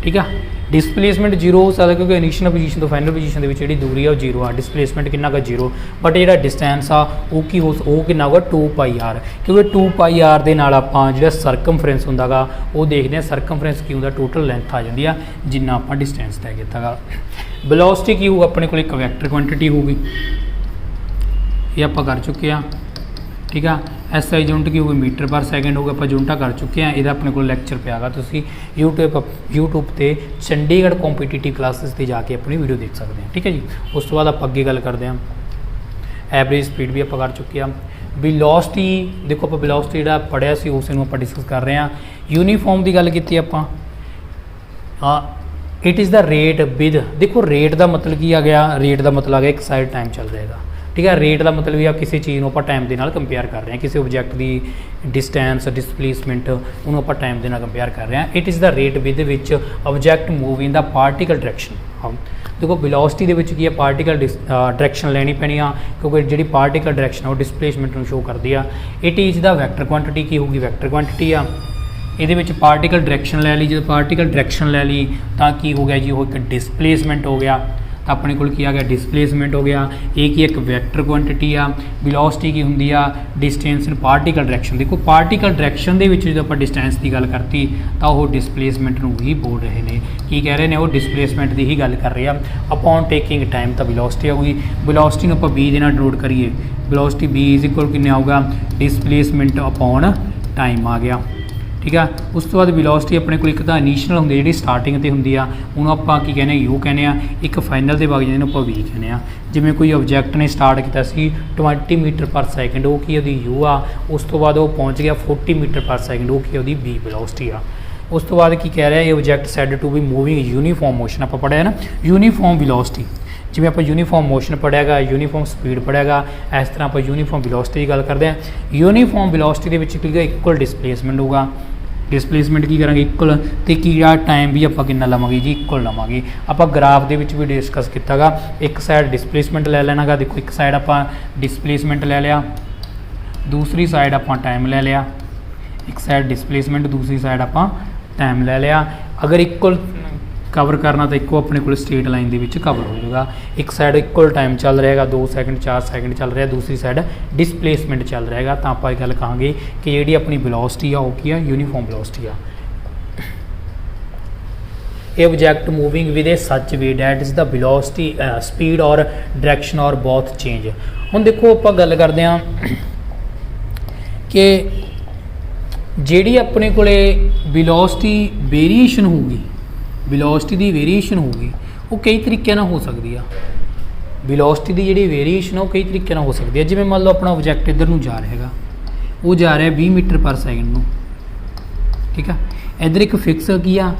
ਠੀਕ ਆ, ਡਿਸਪਲੇਸਮੈਂਟ 0 ਹੋ ਸਕਦਾ ਕਿਉਂਕਿ ਇਨੀਸ਼ੀਅਲ ਪੋਜੀਸ਼ਨ ਤੋਂ ਫਾਈਨਲ ਪੋਜੀਸ਼ਨ ਦੇ ਵਿੱਚ ਜਿਹੜੀ ਦੂਰੀ ਆ ਉਹ 0 ਆ, ਡਿਸਪਲੇਸਮੈਂਟ ਕਿੰਨਾ ਗਾ 0, ਬਟ ਜਿਹੜਾ ਡਿਸਟੈਂਸ ਆ ਉਹ ਕੀ ਉਹ ਕਿੰਨਾ ਹੋਊਗਾ 2πr, ਕਿਉਂਕਿ 2πr ਦੇ ਨਾਲ ਆਪਾਂ ਜਿਹੜਾ ਸਰਕਮਫਰੈਂਸ ਹੁੰਦਾ ਗਾ ਉਹ ਦੇਖਦੇ ਹਾਂ, ਸਰਕਮਫਰੈਂਸ ਕੀ ਹੁੰਦਾ ਟੋਟਲ ਲੈਂਥ ਆ ਜਾਂਦੀ ਆ ਜਿੰਨਾ ਆਪਾਂ ਡਿਸਟੈਂਸ ਤੈਅ ਕੀਤਾ ਗਾ। ਵੈਲੋਸਿਟੀ ਕੀ ਹੋਊਗਾ ਆਪਣੇ ਕੋਲ ਇੱਕ ਵੈਕਟਰ ਕੁਆਂਟੀਟੀ ਹੋਊਗੀ, ਇਹ ਆਪਾਂ ਕਰ ਚੁੱਕੇ ਆ। ਠੀਕ ਆ, SI ਯੂਨਿਟ ਕੀ ਹੋਊਗੀ ਮੀਟਰ ਪਰ ਸੈਕਿੰਡ ਹੋਊਗਾ, ਆਪਾਂ ਯੂਨਿਟਾਂ ਕਰ ਚੁੱਕੇ ਆ, ਇਹਦਾ ਆਪਣੇ ਕੋਲ ਲੈਕਚਰ ਪਿਆ ਗਾ, ਤੁਸੀਂ YouTube ਤੇ ਚੰਡੀਗੜ੍ਹ ਕੰਪੀਟੀਟਿਵ ਕਲਾਸਿਸ ਤੇ ਜਾ ਕੇ ਆਪਣੀ ਵੀਡੀਓ ਦੇਖ ਸਕਦੇ ਆ। ਠੀਕ ਹੈ ਜੀ, ਉਸ ਤੋਂ ਬਾਅਦ ਆਪਾਂ ਅੱਗੇ ਗੱਲ ਕਰਦੇ ਹਾਂ, ਐਵਰੇਜ ਸਪੀਡ ਵੀ ਆਪਾਂ ਕਰ ਚੁੱਕੇ ਆ। ਵੈਲੋਸਿਟੀ ਦੇਖੋ, ਆਪਾਂ ਵੈਲੋਸਿਟੀ ਜਿਹੜਾ ਪੜ੍ਹਿਆ ਸੀ ਉਸ ਨੂੰ ਆਪਾਂ ਡਿਸਕਸ ਕਰ ਰਹੇ ਹਾਂ। ਯੂਨੀਫਾਰਮ ਦੀ ਗੱਲ ਕੀਤੀ ਆਪਾਂ, it is the rate with, ਦੇਖੋ ਰੇਟ ਦਾ ਮਤਲਬ ਕੀ ਆ ਗਿਆ, ਰੇਟ ਦਾ ਮਤਲਬ ਆ ਗਿਆ ਇੱਕ ਸਾਈਡ ਟਾਈਮ ਚੱਲ ਜਾਏਗਾ। ਠੀਕ ਹੈ, ਰੇਟ ਦਾ ਮਤਲਬ ਵੀ ਆ ਕਿਸੇ ਚੀਜ਼ ਨੂੰ ਆਪਾਂ ਟਾਈਮ ਦੇ ਨਾਲ ਕੰਪੇਅਰ ਕਰ ਰਹੇ ਹਾਂ, ਕਿਸੇ ਆਬਜੈਕਟ ਦੀ ਡਿਸਟੈਂਸ ਡਿਸਪਲੇਸਮੈਂਟ ਉਹਨੂੰ ਆਪਾਂ ਟਾਈਮ ਦੇ ਨਾਲ ਕੰਪੇਅਰ ਕਰ ਰਹੇ ਹਾਂ। It is the rate with ਵਿੱਚ ਆਬਜੈਕਟ ਮੂਵ ਇਨ ਦਾ ਪਾਰਟੀਕਲ ਡਾਇਰੈਕਸ਼ਨ। ਦੇਖੋ ਵੈਲੋਸਿਟੀ ਦੇ ਵਿੱਚ ਕੀ ਹੈ, ਪਾਰਟੀਕਲ ਡਾਇਰੈਕਸ਼ਨ ਲੈਣੀ ਪੈਣੀ ਆ, ਕਿਉਂਕਿ ਜਿਹੜੀ ਪਾਰਟੀਕਲ ਡਾਇਰੈਕਸ਼ਨ ਉਹ ਡਿਸਪਲੇਸਮੈਂਟ ਨੂੰ ਸ਼ੋ ਕਰਦੀ ਆ। It is the vector quantity ਕੀ ਹੋਊਗੀ, ਵੈਕਟਰ ਕੁਆਂਟੀਟੀ ਆ, ਇਹਦੇ ਵਿੱਚ ਪਾਰਟੀਕਲ ਡਾਇਰੈਕਸ਼ਨ ਲੈ ਲਈ, ਜਦੋਂ ਪਾਰਟੀਕਲ ਡਾਇਰੈਕਸ਼ਨ ਲੈ ਲਈ ਤਾਂ ਕੀ ਹੋ ਗਿਆ ਜੀ, ਉਹ ਇੱਕ ਡਿਸਪਲੇਸਮੈਂਟ ਹੋ ਗਿਆ, ਤਾਂ ਆਪਣੇ ਕੋਲ ਕੀ ਆ ਗਿਆ ਡਿਸਪਲੇਸਮੈਂਟ ਹੋ ਗਿਆ। ਇਹ ਕੀ ਇੱਕ ਵੈਕਟਰ ਕੁਆਂਟੀਟੀ ਆ। ਵੈਲੋਸਿਟੀ ਕੀ ਹੁੰਦੀ ਆ, ਡਿਸਟੈਂਸ ਇਨ ਪਾਰਟੀਕਲ ਡਾਇਰੈਕਸ਼ਨ। ਦੇਖੋ ਪਾਰਟੀਕਲ ਡਾਇਰੈਕਸ਼ਨ ਦੇ ਵਿੱਚ ਜਦੋਂ ਆਪਾਂ ਡਿਸਟੈਂਸ ਦੀ ਗੱਲ ਕਰਤੀ ਤਾਂ ਉਹ ਡਿਸਪਲੇਸਮੈਂਟ ਨੂੰ ਹੀ ਬੋਲ ਰਹੇ ਨੇ, ਕੀ ਕਹਿ ਰਹੇ ਨੇ, ਉਹ ਡਿਸਪਲੇਸਮੈਂਟ ਦੀ ਹੀ ਗੱਲ ਕਰ ਰਹੇ ਆ। ਅਪੋਨ ਟੇਕਿੰਗ ਟਾਈਮ ਤਾਂ ਵੈਲੋਸਿਟੀ ਆਊਗੀ, ਵੈਲੋਸਿਟੀ ਨੂੰ ਆਪਾਂ b ਦੇ ਨਾਲ ਡਿਨੋਟ ਕਰੀਏ, ਵੈਲੋਸਿਟੀ b ਇਜ਼ ਇਕੁਅਲ ਕਿੰਨੇ ਆਊਗਾ, ਡਿਸਪਲੇਸਮੈਂਟ ਅਪੋਨ ਟਾਈਮ ਆ ਗਿਆ। ਠੀਕ ਆ, ਉਸ ਤੋਂ ਬਾਅਦ ਵੈਲੋਸਿਟੀ ਆਪਣੇ ਕੋਲ ਇੱਕ ਤਾਂ ਇਨੀਸ਼ੀਅਲ ਹੁੰਦੀ ਜਿਹੜੀ ਸਟਾਰਟਿੰਗ ਤੇ ਹੁੰਦੀ ਆ, ਉਹਨੂੰ ਆਪਾਂ ਕੀ ਕਹਿੰਦੇ ਯੂ ਕਹਿੰਦੇ ਆ, ਇੱਕ ਫਾਈਨਲ ਦੇ ਵਗ ਜਾਂਦੇ ਨੂੰ ਆਪਾਂ ਵੀ ਕਹਿੰਦੇ ਆ। ਜਿਵੇਂ ਕੋਈ ਆਬਜੈਕਟ ਨੇ ਸਟਾਰਟ ਕੀਤਾ ਸੀ 20 ਮੀਟਰ ਪਰ ਸੈਕਿੰਡ, ਉਹ ਕੀ ਉਹਦੀ ਯੂ ਆ, ਉਸ ਤੋਂ ਬਾਅਦ ਉਹ ਪਹੁੰਚ ਗਿਆ 40 ਮੀਟਰ ਪਰ ਸੈਕਿੰਡ, ਉਹ ਕੀ ਉਹਦੀ ਵੀ ਵੈਲੋਸਿਟੀ ਆ। ਉਸ ਤੋਂ ਬਾਅਦ ਕੀ ਕਹਿ ਰਿਹਾ, ਇਹ object said to be moving uniform motion, ਆਪਾਂ ਪੜ੍ਹਿਆ ਨਾ ਯੂਨੀਫਾਰਮ ਵੈਲੋਸਿਟੀ, ਜਿਵੇਂ ਆਪਾਂ ਯੂਨੀਫਾਰਮ ਮੋਸ਼ਨ ਪੜ੍ਹਿਆਗਾ, ਯੂਨੀਫਾਰਮ ਸਪੀਡ ਪੜ੍ਹਿਆਗਾ, ਇਸ ਤਰ੍ਹਾਂ ਆਪਾਂ ਯੂਨੀਫਾਰਮ ਵੈਲੋਸਿਟੀ ਦੀ ਗੱਲ ਕਰਦੇ ਹਾਂ। ਯੂਨੀਫਾਰਮ ਵੈਲੋਸਿਟੀ ਦੇ ਵਿੱਚ ਕੀ ਇਕੁਅਲ ਡਿਸਪਲੇਸਮੈਂਟ ਹੋਊਗਾ, ਡਿਸਪਲੇਸਮੈਂਟ ਕੀ ਕਰਾਂਗੇ ਇਕੁਅਲ, ਤੇ ਕੀ ਆ ਟਾਈਮ ਵੀ ਆਪਾਂ ਕਿੰਨਾ ਲਵਾਂਗੇ ਜੀ, ਇਕੁਅਲ ਲਵਾਂਗੇ। ਆਪਾਂ ਗ੍ਰਾਫ ਦੇ ਵਿੱਚ ਵੀ ਡਿਸਕਸ ਕੀਤਾਗਾ, ਇੱਕ ਸਾਈਡ ਡਿਸਪਲੇਸਮੈਂਟ ਲੈ ਲੈਣਾ ਗਾ, ਦੇਖੋ ਇੱਕ ਸਾਈਡ ਆਪਾਂ ਡਿਸਪਲੇਸਮੈਂਟ ਲੈ ਲਿਆ, ਦੂਸਰੀ ਸਾਈਡ ਆਪਾਂ ਟਾਈਮ ਲੈ ਲਿਆ, ਇੱਕ ਸਾਈਡ ਡਿਸਪਲੇਸਮੈਂਟ ਦੂਸਰੀ ਸਾਈਡ ਆਪਾਂ ਟਾਈਮ ਲੈ ਲਿਆ। ਅਗਰ ਇਕੁਅਲ ਕਵਰ ਕਰਨਾ ਤਾਂ ਇੱਕੋ ਆਪਣੇ ਕੋਲ ਸਟ੍ਰੇਟ ਲਾਈਨ ਦੇ ਵਿੱਚ ਕਵਰ ਹੋ ਜਾਊਗਾ। ਇੱਕ ਸਾਈਡ ਇਕੁਅਲ ਟਾਈਮ ਚੱਲ ਰਿਹਾ ਹੈਗਾ 2 ਸੈਕਿੰਡ 4 ਸੈਕਿੰਡ ਚੱਲ ਰਿਹਾ, ਦੂਸਰੀ ਸਾਈਡ ਡਿਸਪਲੇਸਮੈਂਟ ਚੱਲ ਰਿਹਾ ਹੈਗਾ, ਤਾਂ ਆਪਾਂ ਇਹ ਗੱਲ ਕਹਾਂਗੇ ਕਿ ਜਿਹੜੀ ਆਪਣੀ ਵੈਲੋਸਿਟੀ ਆ ਉਹ ਕੀ ਆ, ਯੂਨੀਫਾਰਮ ਵੈਲੋਸਿਟੀ ਆ। ਇਹ object moving with a such way that is the velocity speed ਔਰ ਡਾਇਰੈਕਸ਼ਨ ਔਰ ਬੋਥ ਚੇਂਜ। ਹੁਣ ਦੇਖੋ ਆਪਾਂ ਗੱਲ ਕਰਦੇ ਹਾਂ ਕਿ ਜਿਹੜੀ ਆਪਣੇ ਕੋਲੇ ਵੈਲੋਸਿਟੀ ਵੇਰੀਏਸ਼ਨ ਹੋਊਗੀ, ਵੈਲੋਸਿਟੀ ਦੀ ਵੇਰੀਏਸ਼ਨ ਹੋਊਗੀ ਉਹ ਕਈ ਤਰੀਕਿਆਂ ਨਾਲ ਹੋ ਸਕਦੀ ਆ। ਵੈਲੋਸਿਟੀ ਦੀ ਜਿਹੜੀ ਵੇਰੀਏਸ਼ਨ ਉਹ ਕਈ ਤਰੀਕਿਆਂ ਨਾਲ ਹੋ ਸਕਦੀ ਹੈ। ਜਿਵੇਂ ਮੰਨ ਲਓ ਆਪਣਾ ਆਬਜੈਕਟ ਇੱਧਰ ਨੂੰ ਜਾ ਰਿਹਾ ਹੈਗਾ, ਉਹ ਜਾ ਰਿਹਾ 20 ਮੀਟਰ ਪਰ ਸੈਕਿੰਡ ਨੂੰ, ਠੀਕ ਆ। ਇੱਧਰ ਇੱਕ ਫਿਕਸ ਕੀ ਆ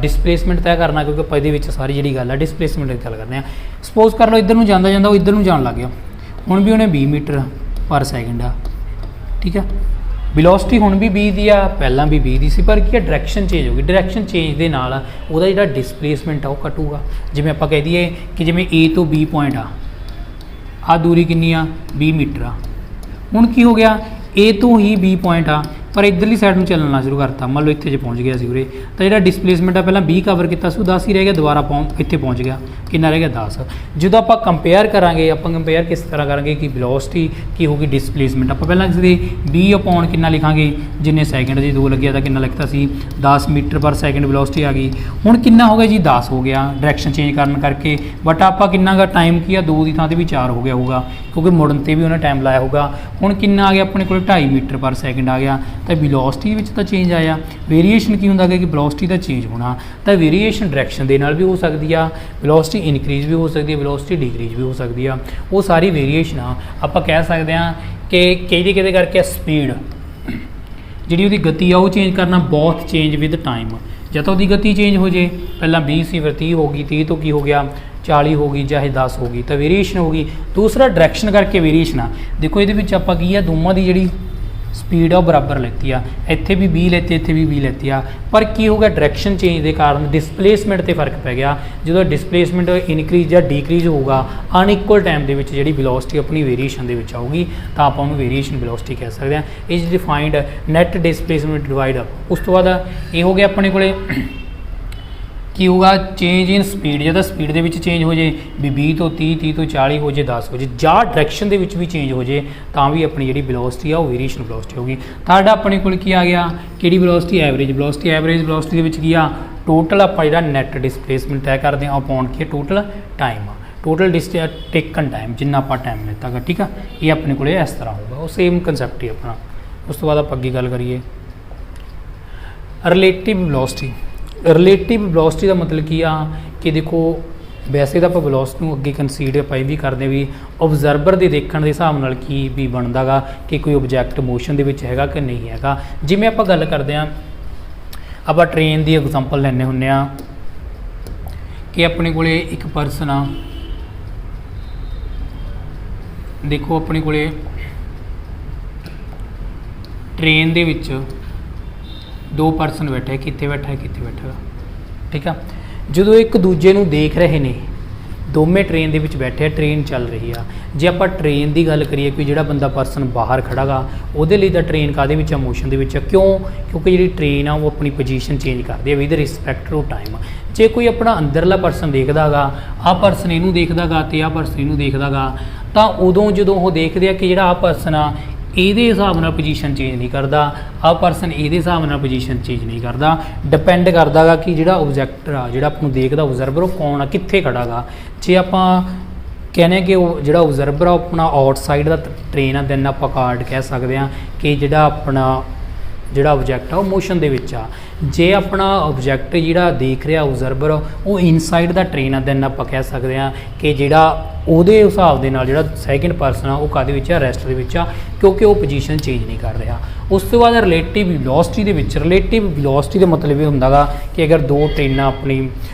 ਡਿਸਪਲੇਸਮੈਂਟ ਤੈਅ ਕਰਨਾ, ਕਿਉਂਕਿ ਆਪਾਂ ਇਹਦੇ ਵਿੱਚ ਸਾਰੀ ਜਿਹੜੀ ਗੱਲ ਆ ਡਿਸਪਲੇਸਮੈਂਟ ਦੀ ਗੱਲ ਕਰਦੇ ਹਾਂ। ਸਪੋਜ਼ ਕਰ ਲਓ ਇੱਧਰ ਨੂੰ ਜਾਂਦਾ ਜਾਂਦਾ ਉਹ ਇੱਧਰ ਨੂੰ ਜਾਣ ਲੱਗ ਗਿਆ, ਹੁਣ ਵੀ ਉਹਨੇ 20 ਮੀਟਰ ਪਰ ਸੈਕਿੰਡ ਆ, ਠੀਕ ਆ। ਵੈਲੋਸਿਟੀ ਹੁਣ ਵੀ 20 ਦੀ ਆ, ਪਹਿਲਾਂ ਵੀ 20 ਦੀ ਸੀ, ਪਰ ਕੀ ਆ ਡਾਇਰੈਕਸ਼ਨ ਚੇਂਜ ਹੋ ਗਈ। ਡਾਇਰੈਕਸ਼ਨ ਚੇਂਜ ਦੇ ਨਾਲ ਉਹਦਾ ਜਿਹੜਾ ਡਿਸਪਲੇਸਮੈਂਟ ਆ ਉਹ ਘਟੂਗਾ। ਜਿਵੇਂ ਆਪਾਂ ਕਹਿ ਦਈਏ ਕਿ ਜਿਵੇਂ A ਤੋਂ B ਪੁਆਇੰਟ ਆ ਦੂਰੀ ਕਿੰਨੀ ਆ 20 ਮੀਟਰ ਆ, ਹੁਣ ਕੀ ਹੋ ਗਿਆ A ਤੋਂ ਹੀ B ਪੁਆਇੰਟ ਆ, ਪਰ ਇੱਧਰਲੀ ਸਾਈਡ ਨੂੰ ਚੱਲਣਾ ਸ਼ੁਰੂ ਕਰਤਾ। ਮੰਨ ਲਓ ਇੱਥੇ ਜੇ ਪਹੁੰਚ ਗਿਆ ਸੀ ਉਰੇ, ਤਾਂ ਜਿਹੜਾ ਡਿਸਪਲੇਸਮੈਂਟ ਆ ਪਹਿਲਾਂ 20 ਕਵਰ ਕੀਤਾ ਸੀ ਉਹ 10 ਹੀ ਰਹਿ ਗਿਆ, ਦੁਬਾਰਾ ਇੱਥੇ ਪਹੁੰਚ ਗਿਆ, ਕਿੰਨਾ ਰਹਿ ਗਿਆ 10। ਜਦੋਂ ਆਪਾਂ ਕੰਪੇਅਰ ਕਰਾਂਗੇ, ਆਪਾਂ ਕੰਪੇਅਰ ਕਿਸ ਤਰ੍ਹਾਂ ਕਰਾਂਗੇ ਕਿ ਵੈਲੋਸਿਟੀ ਕੀ ਹੋਊਗੀ ਡਿਸਪਲੇਸਮੈਂਟ, ਆਪਾਂ ਪਹਿਲਾਂ ਕਿਸੇ ਦੇ 20 ਅਪੌਨ ਕਿੰਨਾ ਲਿਖਾਂਗੇ, ਜਿੰਨੇ ਸੈਕਿੰਡ ਜੀ 2 ਲੱਗਿਆ ਤਾਂ ਕਿੰਨਾ ਲਿਖਤਾ ਸੀ 10 ਮੀਟਰ ਪਰ ਸੈਕਿੰਡ ਵੈਲੋਸਿਟੀ ਆ ਗਈ। ਹੁਣ ਕਿੰਨਾ ਹੋ ਗਿਆ ਜੀ 10 ਹੋ ਗਿਆ ਡਾਇਰੈਕਸ਼ਨ ਚੇਂਜ ਕਰਨ ਕਰਕੇ, ਬਟ ਆਪਾਂ ਕਿੰਨਾ ਗਾ ਟਾਈਮ ਕੀ ਆ 2 ਦੀ ਥਾਂ 'ਤੇ ਵੀ 4 ਹੋ ਗਿਆ ਹੋਊਗਾ, ਕਿਉਂਕਿ ਮੁੜਨ 'ਤੇ ਵੀ ਉਹਨੇ ਟਾਈਮ ਲਾਇਆ ਹੋਊਗਾ। ਹੁਣ ਕਿੰਨਾ ਆ ਗਿਆ ਆਪਣੇ ਕੋਲ 2.5 ਮੀਟਰ ਪਰ ਸੈਕਿੰਡ ਆ ਗਿਆ, ਤਾਂ ਵੈਲੋਸਿਟੀ ਵਿੱਚ ਤਾਂ ਚੇਂਜ ਆਇਆ। ਵੇਰੀਏਸ਼ਨ ਕੀ ਹੁੰਦਾ ਕਿ ਵੈਲੋਸਿਟੀ ਦਾ ਚੇਂਜ ਹੋਣਾ, ਤਾਂ ਵੇਰੀਏਸ਼ਨ ਡਾਇਰੈਕਸ਼ਨ ਦੇ ਨਾਲ ਵੀ ਹੋ ਸਕਦੀ ਆ, ਵੈਲੋਸਿਟੀ ਇਨਕਰੀਜ਼ ਵੀ ਹੋ ਸਕਦੀ ਹੈ, ਵੈਲੋਸਿਟੀ ਡਿਕਰੀਜ਼ ਵੀ ਹੋ ਸਕਦੀ ਆ। ਉਹ ਸਾਰੀ ਵੇਰੀਏਸ਼ਨ ਆ ਆਪਾਂ ਕਹਿ ਸਕਦੇ ਹਾਂ ਕਿ ਕਿਹਦੇ ਕਰਕੇ ਸਪੀਡ ਜਿਹੜੀ ਉਹਦੀ ਗਤੀ ਆ ਉਹ ਚੇਂਜ ਕਰਨਾ, ਬੋਥ ਚੇਂਜ ਵਿਦ ਟਾਈਮ। ਜਦ ਉਹਦੀ ਗਤੀ ਚੇਂਜ ਹੋ ਜੇ, ਪਹਿਲਾਂ 20 ਸੀ ਫਿਰ 30 ਹੋ ਗਈ, 30 ਤੋਂ ਕੀ ਹੋ ਗਿਆ 40 ਹੋ ਗਈ, ਚਾਹੇ 10 ਹੋ ਗਈ, ਤਾਂ ਵੇਰੀਏਸ਼ਨ ਹੋ ਗਈ। ਦੂਸਰਾ ਡਾਇਰੈਕਸ਼ਨ ਕਰਕੇ ਵੇਰੀਏਸ਼ਨ ਆ। ਦੇਖੋ ਇਹਦੇ ਵਿੱਚ ਆਪਾਂ ਕੀ ਆ, ਦੋਵਾਂ ਦੀ ਜਿਹੜੀ ਸਪੀਡ ਆ ਉਹ ਬਰਾਬਰ ਲੈਤੀ ਆ, ਇੱਥੇ ਵੀ 20 ਲੈਤੀ, ਇੱਥੇ ਵੀ 20 ਲੈਤੀ ਆ, ਪਰ ਕੀ ਹੋ ਗਿਆ ਡਾਇਰੈਕਸ਼ਨ ਚੇਂਜ ਦੇ ਕਾਰਨ ਡਿਸਪਲੇਸਮੈਂਟ ਤੇ ਫਰਕ ਪੈ ਗਿਆ। ਜਦੋਂ ਡਿਸਪਲੇਸਮੈਂਟ ਇਨਕਰੀਜ਼ ਜਾਂ ਡੀਕਰੀਜ਼ ਹੋਊਗਾ ਅਨਇਕੁਅਲ ਟਾਈਮ ਦੇ ਵਿੱਚ ਜਿਹੜੀ ਵੈਲੋਸਿਟੀ ਆਪਣੀ ਵੇਰੀਏਸ਼ਨ ਦੇ ਵਿੱਚ ਆਊਗੀ, ਤਾਂ ਆਪਾਂ ਉਹਨੂੰ ਵੇਰੀਏਸ਼ਨ ਵੈਲੋਸਿਟੀ ਕਹਿ ਸਕਦੇ ਹਾਂ। Is defined net displacement divide up. ਉਸ ਤੋਂ ਬਾਅਦ ਇਹ ਹੋ ਗਿਆ ਆਪਣੇ ਕੋਲੇ ਕੀ ਹੋਊਗਾ, ਚੇਂਜ ਇਨ ਸਪੀਡ। ਜਦੋਂ ਸਪੀਡ ਦੇ ਵਿੱਚ ਚੇਂਜ ਹੋ ਜੇ ਵੀ 20 ਤੋਂ 30, 30 ਤੋਂ 40 ਹੋ ਜੇ, 10 ਹੋ ਜੇ, ਜਾਂ ਡਾਇਰੈਕਸ਼ਨ ਦੇ ਵਿੱਚ ਵੀ ਚੇਂਜ ਹੋ ਜੇ, ਤਾਂ ਵੀ ਆਪਣੀ ਜਿਹੜੀ ਵੈਲੋਸਿਟੀ ਆ ਉਹ ਵੇਰੀਏਸ਼ਨ ਵੈਲੋਸਿਟੀ ਹੋਊਗੀ। ਤੁਹਾਡਾ ਆਪਣੇ ਕੋਲ ਕੀ ਆ ਗਿਆ, ਕਿਹੜੀ velocity, average velocity. Average velocity ਦੇ ਵਿੱਚ ਕੀ ਆ, ਟੋਟਲ ਆਪਾਂ ਜਿਹੜਾ ਨੈਟ ਡਿਸਪਲੇਸਮੈਂਟ ਤੈਅ ਕਰਦੇ ਹਾਂ ਅਪੋਨ ਕੀ ਟੋਟਲ ਟਾਈਮ ਆ, ਟੋਟਲ ਟੇਕਨ ਟਾਈਮ, ਜਿੰਨਾ ਆਪਾਂ ਟਾਈਮ ਲਿੱਤਾ ਗਾ, ਠੀਕ ਆ। ਇਹ ਆਪਣੇ ਕੋਲੇ ਇਸ ਤਰ੍ਹਾਂ ਹੋਊਗਾ, ਉਹ ਸੇਮ ਕੰਸੈਪਟ ਹੀ ਆਪਣਾ। ਉਸ ਤੋਂ ਬਾਅਦ ਆਪਾਂ ਅੱਗੇ ਗੱਲ ਕਰੀਏ ਰਿਲੇਟਿਵ ਵੈਲੋਸਿਟੀ। ਰਿਲੇਟਿਵ ਵੈਲੋਸਿਟੀ ਦਾ ਮਤਲਬ ਕੀ ਆ ਕਿ ਦੇਖੋ ਵੈਸੇ ਤਾਂ ਆਪਾਂ ਵੈਲੋਸਿਟੀ ਨੂੰ ਅੱਗੇ ਕੰਸੀਡਰ ਆਪਾਂ ਇਹ ਵੀ ਕਰਦੇ ਵੀ ਓਬਜ਼ਰਵਰ ਦੇ ਦੇਖਣ ਦੇ ਹਿਸਾਬ ਨਾਲ ਕੀ ਵੀ ਬਣਦਾ ਗਾ ਕਿ ਕੋਈ ਓਬਜੈਕਟ ਮੋਸ਼ਨ ਦੇ ਵਿੱਚ ਹੈਗਾ ਕਿ ਨਹੀਂ ਹੈਗਾ। ਜਿਵੇਂ ਆਪਾਂ ਗੱਲ ਕਰਦੇ ਹਾਂ, ਆਪਾਂ ਟ੍ਰੇਨ ਦੀ ਐਗਜ਼ਾਮਪਲ ਲੈਂਦੇ ਹੁੰਦੇ ਆ ਕਿ ਆਪਣੇ ਕੋਲੇ ਇੱਕ ਪਰਸਨ ਆ, ਦੇਖੋ ਆਪਣੇ ਕੋਲੇ ਟ੍ਰੇਨ ਦੇ ਵਿੱਚ ਦੋ ਪਰਸਨ ਬੈਠੇ, ਕਿੱਥੇ ਬੈਠਾ ਹੈ, ਕਿੱਥੇ ਬੈਠਾ ਗਾ, ਠੀਕ ਆ। ਜਦੋਂ ਇੱਕ ਦੂਜੇ ਨੂੰ ਦੇਖ ਰਹੇ ਨੇ, ਦੋਵੇਂ ਟ੍ਰੇਨ ਦੇ ਵਿੱਚ ਬੈਠੇ ਆ, ਟ੍ਰੇਨ ਚੱਲ ਰਹੀ ਆ। ਜੇ ਆਪਾਂ ਟ੍ਰੇਨ ਦੀ ਗੱਲ ਕਰੀਏ, ਕੋਈ ਜਿਹੜਾ ਬੰਦਾ ਪਰਸਨ ਬਾਹਰ ਖੜਾ ਗਾ, ਉਹਦੇ ਲਈ ਤਾਂ ਟ੍ਰੇਨ ਕਾਹਦੇ ਵਿੱਚ ਆ, ਮੋਸ਼ਨ ਦੇ ਵਿੱਚ ਆ। ਕਿਉਂ? ਕਿਉਂਕਿ ਜਿਹੜੀ ਟ੍ਰੇਨ ਆ ਉਹ ਆਪਣੀ ਪੋਜੀਸ਼ਨ ਚੇਂਜ ਕਰਦੀ ਹੈ ਵਿਦ ਰਿਸਪੈਕਟ ਟੂ ਟਾਈਮ। ਜੇ ਕੋਈ ਆਪਣਾ ਅੰਦਰਲਾ ਪਰਸਨ ਦੇਖਦਾ ਗਾ, ਆਹ ਪਰਸਨ ਇਹਨੂੰ ਦੇਖਦਾ ਗਾ ਅਤੇ ਆਹ ਪਰਸਨ ਇਹਨੂੰ ਦੇਖਦਾ ਗਾ, ਤਾਂ ਉਦੋਂ ਜਦੋਂ ਉਹ ਦੇਖਦੇ ਆ ਕਿ ਜਿਹੜਾ ਆਹ ਪਰਸਨ ਆ ਇਹਦੇ ਹਿਸਾਬ ਨਾਲ ਪੋਜੀਸ਼ਨ ਚੇਂਜ ਨਹੀਂ ਕਰਦਾ, ਆਹ ਪਰਸਨ ਇਹਦੇ ਹਿਸਾਬ ਨਾਲ ਪੋਜੀਸ਼ਨ ਚੇਂਜ ਨਹੀਂ ਕਰਦਾ, ਡਿਪੈਂਡ ਕਰਦਾ ਗਾ ਕਿ ਜਿਹੜਾ ਓਬਜੈਕਟਰ ਆ, ਜਿਹੜਾ ਆਪਾਂ ਨੂੰ ਦੇਖਦਾ ਓਬਜ਼ਰਵਰ, ਉਹ ਕੌਣ ਆ, ਕਿੱਥੇ ਖੜਾ ਗਾ। ਜੇ ਆਪਾਂ ਕਹਿੰਦੇ ਕਿ ਉਹ ਜਿਹੜਾ ਓਬਜ਼ਰਵਰ ਆ ਆਪਣਾ ਆਊਟਸਾਈਡ ਦਾ ਟ੍ਰੇਨ ਆ, ਦੈਨ ਆਪਾਂ ਕਾਰਡ ਕਹਿ ਸਕਦੇ ਹਾਂ ਕਿ ਜਿਹੜਾ ਆਪਣਾ ਜਿਹੜਾ ਓਬਜੈਕਟ ਆ ਉਹ ਮੋਸ਼ਨ ਦੇ ਵਿੱਚ ਆ। ਜੇ ਆਪਣਾ ਓਬਜੈਕਟ ਜਿਹੜਾ ਦੇਖ ਰਿਹਾ ਓਬਜ਼ਰਵਰ ਉਹ ਇਨਸਾਈਡ ਦਾ ਟ੍ਰੇਨ ਆ, ਦੈਨ ਆਪਾਂ ਕਹਿ ਸਕਦੇ ਹਾਂ ਕਿ ਜਿਹੜਾ ਉਹਦੇ ਹਿਸਾਬ ਦੇ ਨਾਲ ਜਿਹੜਾ ਸੈਕਿੰਡ ਪਰਸਨ ਆ ਉਹ ਕਾਹਦੇ ਵਿੱਚ ਆ, ਰੈਸਟ ਦੇ ਵਿੱਚ ਆ, ਕਿਉਂਕਿ ਉਹ ਪੋਜੀਸ਼ਨ ਚੇਂਜ ਨਹੀਂ ਕਰ ਰਿਹਾ। ਉਸ ਤੋਂ ਬਾਅਦ ਰਿਲੇਟਿਵ ਵੈਲੋਸਿਟੀ ਦੇ ਵਿੱਚ, ਰਿਲੇਟਿਵ ਵੈਲੋਸਿਟੀ ਦਾ ਮਤਲਬ ਇਹ ਹੁੰਦਾ ਗਾ ਕਿ ਅਗਰ ਦੋ ਟ੍ਰੇਨਾਂ ਆਪਣੀ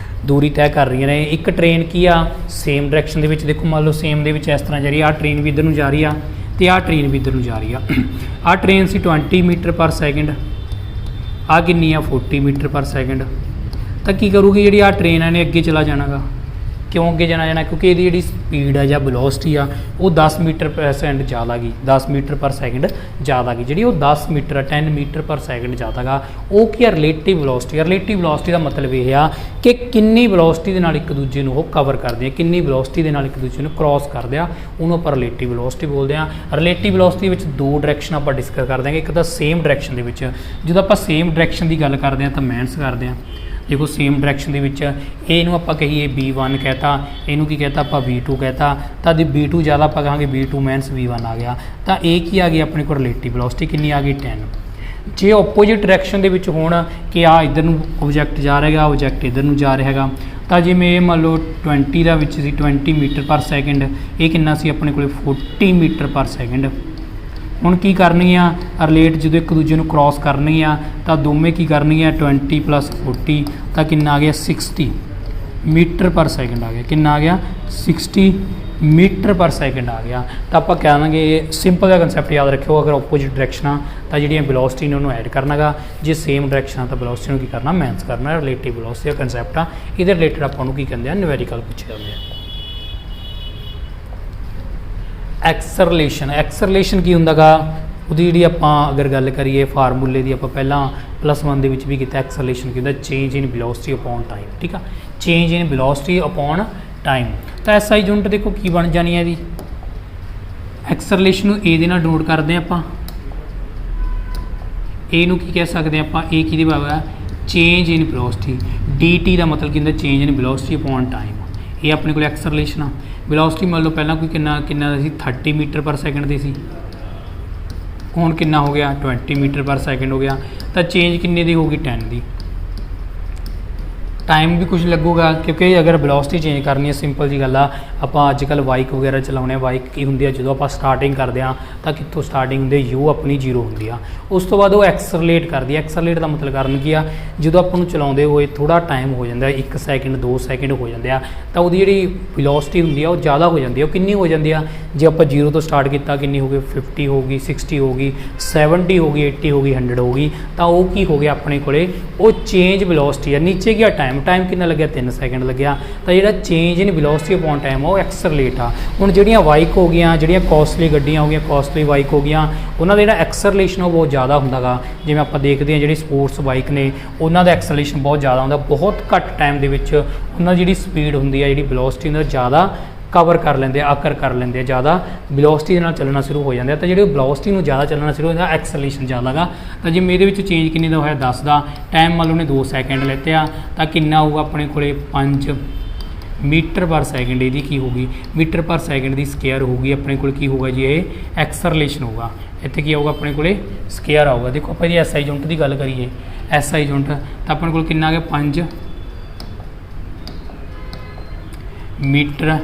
ਦੂਰੀ ਤੈਅ ਕਰ ਰਹੀਆਂ ਨੇ, ਇੱਕ ਟ੍ਰੇਨ ਕੀ ਆ ਸੇਮ ਡਾਇਰੈਕਸ਼ਨ ਦੇ ਵਿੱਚ, ਦੇਖੋ ਮੰਨ ਲਓ ਸੇਮ ਦੇ ਵਿੱਚ ਇਸ ਤਰ੍ਹਾਂ ਜਾ ਰਹੀ ਆ, ਆਹ ਟ੍ਰੇਨ ਵੀ ਇੱਧਰ ਨੂੰ ਜਾ ਰਹੀ ਆ ਅਤੇ ਆਹ ਟ੍ਰੇਨ ਵੀ ਇੱਧਰ ਨੂੰ ਜਾ ਰਹੀ ਆ। ਆਹ ਟ੍ਰੇਨ ਸੀ 20 ਮੀਟਰ ਪਰ ਸੈਕਿੰਡ, ਆਹ ਕਿੰਨੀ ਆ 40 ਮੀਟਰ ਪਰ ਸੈਕਿੰਡ। ਤਾਂ ਕੀ ਕਰੂਗੀ ਜਿਹੜੀ ਆਹ ਟ੍ਰੇਨ ਨੇ ਅੱਗੇ ਚਲਾ ਜਾਣਾ ਗਾ। ਕਿਉਂ ਅੱਗੇ ਜਾਣਾ ਕਿਉਂਕਿ ਇਹਦੀ ਜਿਹੜੀ ਸਪੀਡ ਆ ਜਾਂ ਵੈਲੋਸਿਟੀ ਆ ਉਹ 10 ਮੀਟਰ ਪਰ ਸੈਕਿੰਡ ਜ਼ਿਆਦਾ ਗਈ, 10 ਮੀਟਰ ਪਰ ਸੈਕਿੰਡ ਜ਼ਿਆਦਾ ਗਈ, ਜਿਹੜੀ ਉਹ 10 ਮੀਟਰ 10 ਮੀਟਰ ਪਰ ਸੈਕਿੰਡ ਜ਼ਿਆਦਾ ਗਾ, ਉਹ ਕੀ ਆ ਰਿਲੇਟਿਵ ਵੈਲੋਸਿਟੀ। ਰਿਲੇਟਿਵ ਵੈਲੋਸਿਟੀ ਦਾ ਮਤਲਬ ਇਹ ਆ ਕਿ ਕਿੰਨੀ ਵੈਲੋਸਿਟੀ ਦੇ ਨਾਲ ਇੱਕ ਦੂਜੇ ਨੂੰ ਉਹ ਕਵਰ ਕਰਦੇ ਆ, ਕਿੰਨੀ ਵੈਲੋਸਿਟੀ ਦੇ ਨਾਲ ਇੱਕ ਦੂਜੇ ਨੂੰ ਕ੍ਰਾਸ ਕਰਦੇ ਆ, ਉਹਨੂੰ ਆਪਾਂ ਰਿਲੇਟਿਵ ਵੈਲੋਸਿਟੀ ਬੋਲਦੇ ਆ। ਰਿਲੇਟਿਵ ਵੈਲੋਸਿਟੀ ਵਿੱਚ ਦੋ ਡਾਇਰੈਕਸ਼ਨ ਆਪਾਂ ਡਿਸਕਸ ਕਰ ਦਾਂਗੇ, ਇੱਕ ਤਾਂ ਸੇਮ ਡਾਇਰੈਕਸ਼ਨ ਦੇ ਵਿੱਚ। ਜਦੋਂ ਆਪਾਂ ਸੇਮ ਡਾਇਰੈਕਸ਼ਨ ਦੀ ਗੱਲ ਕਰਦੇ ਆ ਤਾਂ ਮਾਈਨਸ ਕਰਦੇ ਆ। ਦੇਖੋ ਸੇਮ ਡਾਇਰੈਕਸ਼ਨ ਦੇ ਵਿੱਚ ਇਹਨੂੰ ਆਪਾਂ ਕਹੀਏ B1 ਕਹਿਤਾ, ਇਹਨੂੰ ਕੀ ਕਹਿਤਾ ਆਪਾਂ B2 ਕਹਿਤਾ, ਤਾਂ ਜੇ B2 ਜ਼ਿਆਦਾ ਆਪਾਂ ਕਹਾਂਗੇ B2 ਮਾਈਨਸ B1 ਆ ਗਿਆ, ਤਾਂ ਇਹ ਕੀ ਆ ਗਈ ਆਪਣੇ ਕੋਲ ਰਿਲੇਟਿਵ ਵੈਲੋਸਿਟੀ ਕਿੰਨੀ ਆ ਗਈ 10। ਜੇ ਆਪੋਜਿਟ ਡਾਇਰੈਕਸ਼ਨ ਦੇ ਵਿੱਚ ਹੋਣ ਕਿ ਆ ਇੱਧਰ ਨੂੰ ਓਬਜੈਕਟ ਜਾ ਰਿਹਾ ਹੈਗਾ, ਓਬਜੈਕਟ ਇੱਧਰ ਨੂੰ ਜਾ ਰਿਹਾ ਹੈਗਾ, ਤਾਂ ਜਿਵੇਂ ਇਹ ਮੰਨ ਲਓ 20 ਦਾ ਵਿੱਚ ਸੀ 20 ਮੀਟਰ ਪਰ ਸੈਕਿੰਡ, ਇਹ ਕਿੰਨਾ ਸੀ ਆਪਣੇ ਕੋਲ 40 ਮੀਟਰ ਪਰ ਸੈਕਿੰਡ। ਹੁਣ ਕੀ ਕਰਨੀ ਆ ਰਿਲੇਟ, ਜਦੋਂ ਇੱਕ ਦੂਜੇ ਨੂੰ ਕ੍ਰਾਸ ਕਰਨੀ ਆ ਤਾਂ ਦੋਵੇਂ ਕੀ ਕਰਨੀ ਆ 20 + 40 ਤਾਂ ਕਿੰਨਾ ਆ ਗਿਆ 60 ਮੀਟਰ ਪਰ ਸੈਕਿੰਡ ਆ ਗਿਆ, ਕਿੰਨਾ ਆ ਗਿਆ 60 ਮੀਟਰ ਪਰ ਸੈਕਿੰਡ ਆ ਗਿਆ। ਤਾਂ ਆਪਾਂ ਕਹਾਂਗੇ ਸਿੰਪਲ ਜਿਹਾ ਕੰਸੈਪਟ ਯਾਦ ਰੱਖਿਓ, ਅਗਰ ਆਪੋਜਿਟ ਡਾਇਰੈਕਸ਼ਨ ਆ ਤਾਂ ਜਿਹੜੀਆਂ ਵੈਲੋਸਿਟੀ ਨੇ ਉਹਨੂੰ ਐਡ ਕਰਨਾਗਾ, ਜੇ ਸੇਮ ਡਾਇਰੈਕਸ਼ਨ ਆ ਤਾਂ ਵੈਲੋਸਿਟੀ ਨੂੰ ਕੀ ਕਰਨਾ ਮਾਈਨਸ ਕਰਨਾ। ਰਿਲੇਟਿਵ ਵੈਲੋਸਿਟੀ ਦਾ ਕੰਸੈਪਟ ਆ, ਇਹਦੇ ਰਿਲੇਟਡ ਆਪਾਂ ਨੂੰ ਕੀ ਕਹਿੰਦੇ ਆ ਨਿਊਮੈਰੀਕਲ ਪੁੱਛੇ ਜਾਂਦੇ ਆ। ਐਕਸਲਰੇਸ਼ਨ, ਐਕਸਲਰੇਸ਼ਨ ਕੀ ਹੁੰਦਾ ਗਾ, ਉਹਦੀ ਜਿਹੜੀ ਆਪਾਂ ਅਗਰ ਗੱਲ ਕਰੀਏ ਫਾਰਮੂਲੇ ਦੀ, ਆਪਾਂ ਪਹਿਲਾਂ +1 ਦੇ ਵਿੱਚ ਵੀ ਕੀਤਾ। ਐਕਸਲਰੇਸ਼ਨ ਕੀ ਹੁੰਦਾ, ਚੇਂਜ ਇਨ ਵੈਲੋਸਿਟੀ ਅਪੋਨ ਟਾਈਮ, ਠੀਕ ਆ, ਚੇਂਜ ਇਨ ਵੈਲੋਸਿਟੀ ਅਪੋਨ ਟਾਈਮ। ਤਾਂ SI ਯੂਨਿਟ ਦੇਖੋ ਕੀ ਬਣ ਜਾਣੀ ਹੈ ਇਹਦੀ, ਐਕਸਲਰੇਸ਼ਨ ਨੂੰ A ਦੇ ਨਾਲ ਡਿਨੋਟ ਕਰਦੇ ਹਾਂ ਆਪਾਂ, A ਨੂੰ ਕੀ ਕਹਿ ਸਕਦੇ ਹਾਂ ਆਪਾਂ, A ਕਿਹਦੀ ਬਰਾਬਰ ਹੈ ਚੇਂਜ ਇਨ ਵੈਲੋਸਿਟੀ, DT ਦਾ ਮਤਲਬ ਕੀ ਹੁੰਦਾ ਚੇਂਜ ਇਨ ਵੈਲੋਸਿਟੀ ਅਪੋਨ ਟਾਈਮ। ਇਹ ਆਪਣੇ ਕੋਲ ਐਕਸਲਰੇਸ਼ਨ ਆ। ਵੈਲੋਸਿਟੀ ਮੰਨ ਲਓ ਪਹਿਲਾਂ ਕੋਈ ਕਿੰਨਾ ਸੀ 30 ਮੀਟਰ ਪਰ ਸੈਕਿੰਡ ਦੀ ਸੀ, ਹੁਣ ਕਿੰਨਾ ਹੋ ਗਿਆ 20 ਮੀਟਰ ਪਰ ਸੈਕਿੰਡ ਹੋ ਗਿਆ, ਤਾਂ ਚੇਂਜ ਕਿੰਨੇ ਦੀ ਹੋਊਗੀ 10 ਦੀ। टाइम भी कुछ लगूगा क्योंकि अगर वेलोसिटी चेंज करनी है सिंपल जी गल आ ਆਪਾਂ ਅੱਜ ਕੱਲ੍ਹ ਬਾਈਕ ਵਗੈਰਾ ਚਲਾਉਂਦੇ ਆ ਬਾਈਕ ਕੀ ਹੁੰਦੀ ਆ ਜਦੋਂ ਆਪਾਂ ਸਟਾਰਟਿੰਗ ਕਰਦੇ ਆ ਤਾਂ ਕਿੱਥੋਂ ਸਟਾਰਟਿੰਗ ਹੁੰਦੀ ਯੂ ਆਪਣੀ 0 ਹੁੰਦੀ ਆ ਉਸ ਤੋਂ ਬਾਅਦ ਉਹ ਐਕਸਲਰੇਟ ਕਰਦੀ ਆ ਐਕਸਲਰੇਟ ਦਾ ਮਤਲਬ ਕਾਰਨ ਕੀ ਆ ਜਦੋਂ ਆਪਾਂ ਨੂੰ ਚਲਾਉਂਦੇ ਹੋਏ ਥੋੜਾ ਟਾਈਮ ਹੋ ਜਾਂਦਾ 1 ਸੈਕਿੰਡ 2 ਸੈਕਿੰਡ ਹੋ ਜਾਂਦੇ ਆ ਤਾਂ ਉਹਦੀ ਜਿਹੜੀ ਵੈਲੋਸਿਟੀ ਹੁੰਦੀ ਆ ਉਹ ਜ਼ਿਆਦਾ ਹੋ ਜਾਂਦੀ ਆ ਉਹ ਕਿੰਨੀ ਹੋ ਜਾਂਦੀ ਆ ਜੇ ਆਪਾਂ 0 ਤੋਂ ਸਟਾਰਟ ਕੀਤਾ ਕਿੰਨੀ ਹੋ ਗਈ 50 ਹੋ ਗਈ 60 ਹੋ ਗਈ 70 ਹੋ ਗਈ 80 ਹੋ ਗਈ 100 ਹੋ ਗਈ ਤਾਂ ਉਹ ਕੀ ਹੋ ਗਿਆ ਆਪਣੇ ਕੋਲੇ ਉਹ ਚੇਂਜ ਵੈਲੋਸਿਟੀ ਆ ਨੀਚੇ ਗਿਆ ਟਾਈਮ ਕਿੰਨਾ ਲੱਗਿਆ 3 ਸੈਕਿੰਡ ਲੱਗਿਆ ਤਾਂ ਜਿਹੜਾ ਚੇਂਜ ਇਨ ਵੈਲੋਸਿਟੀ ਅਪੋਨ ਟਾਈਮ ਉਹ ਐਕਸਲਰੇਟ ਆ ਹੁਣ ਜਿਹੜੀਆਂ ਬਾਈਕ ਹੋ ਗਈਆਂ ਜਿਹੜੀਆਂ ਕੋਸਟਲੀ ਗੱਡੀਆਂ ਹੋ ਗਈਆਂ ਕੋਸਟਲੀ ਬਾਈਕ ਹੋ ਗਈਆਂ ਉਹਨਾਂ ਦਾ ਜਿਹੜਾ ਐਕਸਲਰੇਸ਼ਨ ਉਹ ਬਹੁਤ ਜ਼ਿਆਦਾ ਹੁੰਦਾ ਗਾ ਜਿਵੇਂ ਆਪਾਂ ਦੇਖਦੇ ਹਾਂ ਜਿਹੜੀ ਸਪੋਰਟਸ ਬਾਈਕ ਨੇ ਉਹਨਾਂ ਦਾ ਐਕਸਲਰੇਸ਼ਨ ਬਹੁਤ ਜ਼ਿਆਦਾ ਹੁੰਦਾ ਬਹੁਤ ਘੱਟ ਟਾਈਮ ਦੇ ਵਿੱਚ ਉਹਨਾਂ ਦੀ ਜਿਹੜੀ ਸਪੀਡ ਹੁੰਦੀ ਆ ਜਿਹੜੀ ਵੈਲੋਸਿਟੀ ਹੁੰਦਾ ਜ਼ਿਆਦਾ ਕਵਰ ਕਰ ਲੈਂਦੇ ਆ ਆਕਰ ਕਰ ਲੈਂਦੇ ਆ ਜ਼ਿਆਦਾ ਵੈਲੋਸਿਟੀ ਦੇ ਨਾਲ ਚੱਲਣਾ ਸ਼ੁਰੂ ਹੋ ਜਾਂਦੇ ਆ ਤਾਂ ਜਿਹੜੇ ਵੈਲੋਸਿਟੀ ਨੂੰ ਜ਼ਿਆਦਾ ਚੱਲਣਾ ਸ਼ੁਰੂ ਹੋ ਜਾਂਦਾ ਐਕਸਲਰੇਸ਼ਨ ਜ਼ਿਆਦਾ ਗਾ ਤਾਂ ਜਿਵੇਂ ਇਹਦੇ ਵਿੱਚ ਚੇਂਜ ਕਿੰਨੇ ਦਾ ਹੋਇਆ 10 ਦਾ ਟਾਈਮ ਮੰਨ ਲਓ ਨੇ 2 ਸੈਕਿੰਡ ਲੈਤੇ ਆ ਤਾਂ ਕਿੰਨਾ ਹੋਊਗਾ ਆਪਣੇ ਕੋਲੇ 5 ਮੀਟਰ ਪਰ ਸੈਕਿੰਡ ਇਹਦੀ ਕੀ ਹੋਊਗੀ ਮੀਟਰ ਪਰ ਸੈਕਿੰਡ ਦੀ ਸਕੇਅਰ ਹੋਊਗੀ ਆਪਣੇ ਕੋਲ ਕੀ ਹੋਊਗਾ ਜੀ ਇਹ ਐਕਸਲਰੇਸ਼ਨ ਹੋਊਗਾ ਇੱਥੇ ਕੀ ਆਊਗਾ ਆਪਣੇ ਕੋਲੇ ਸਕੇਅਰ ਆਊਗਾ ਦੇਖੋ ਆਪਾਂ ਇਹਦੀ ਐਸਆਈ ਯੂਨਿਟ ਦੀ ਗੱਲ ਕਰੀਏ ਐਸਆਈ ਯੂਨਿਟ ਤਾਂ ਆਪਣੇ ਕੋਲ ਕਿੰਨਾ ਆ ਗਿਆ 5 ਮੀਟਰ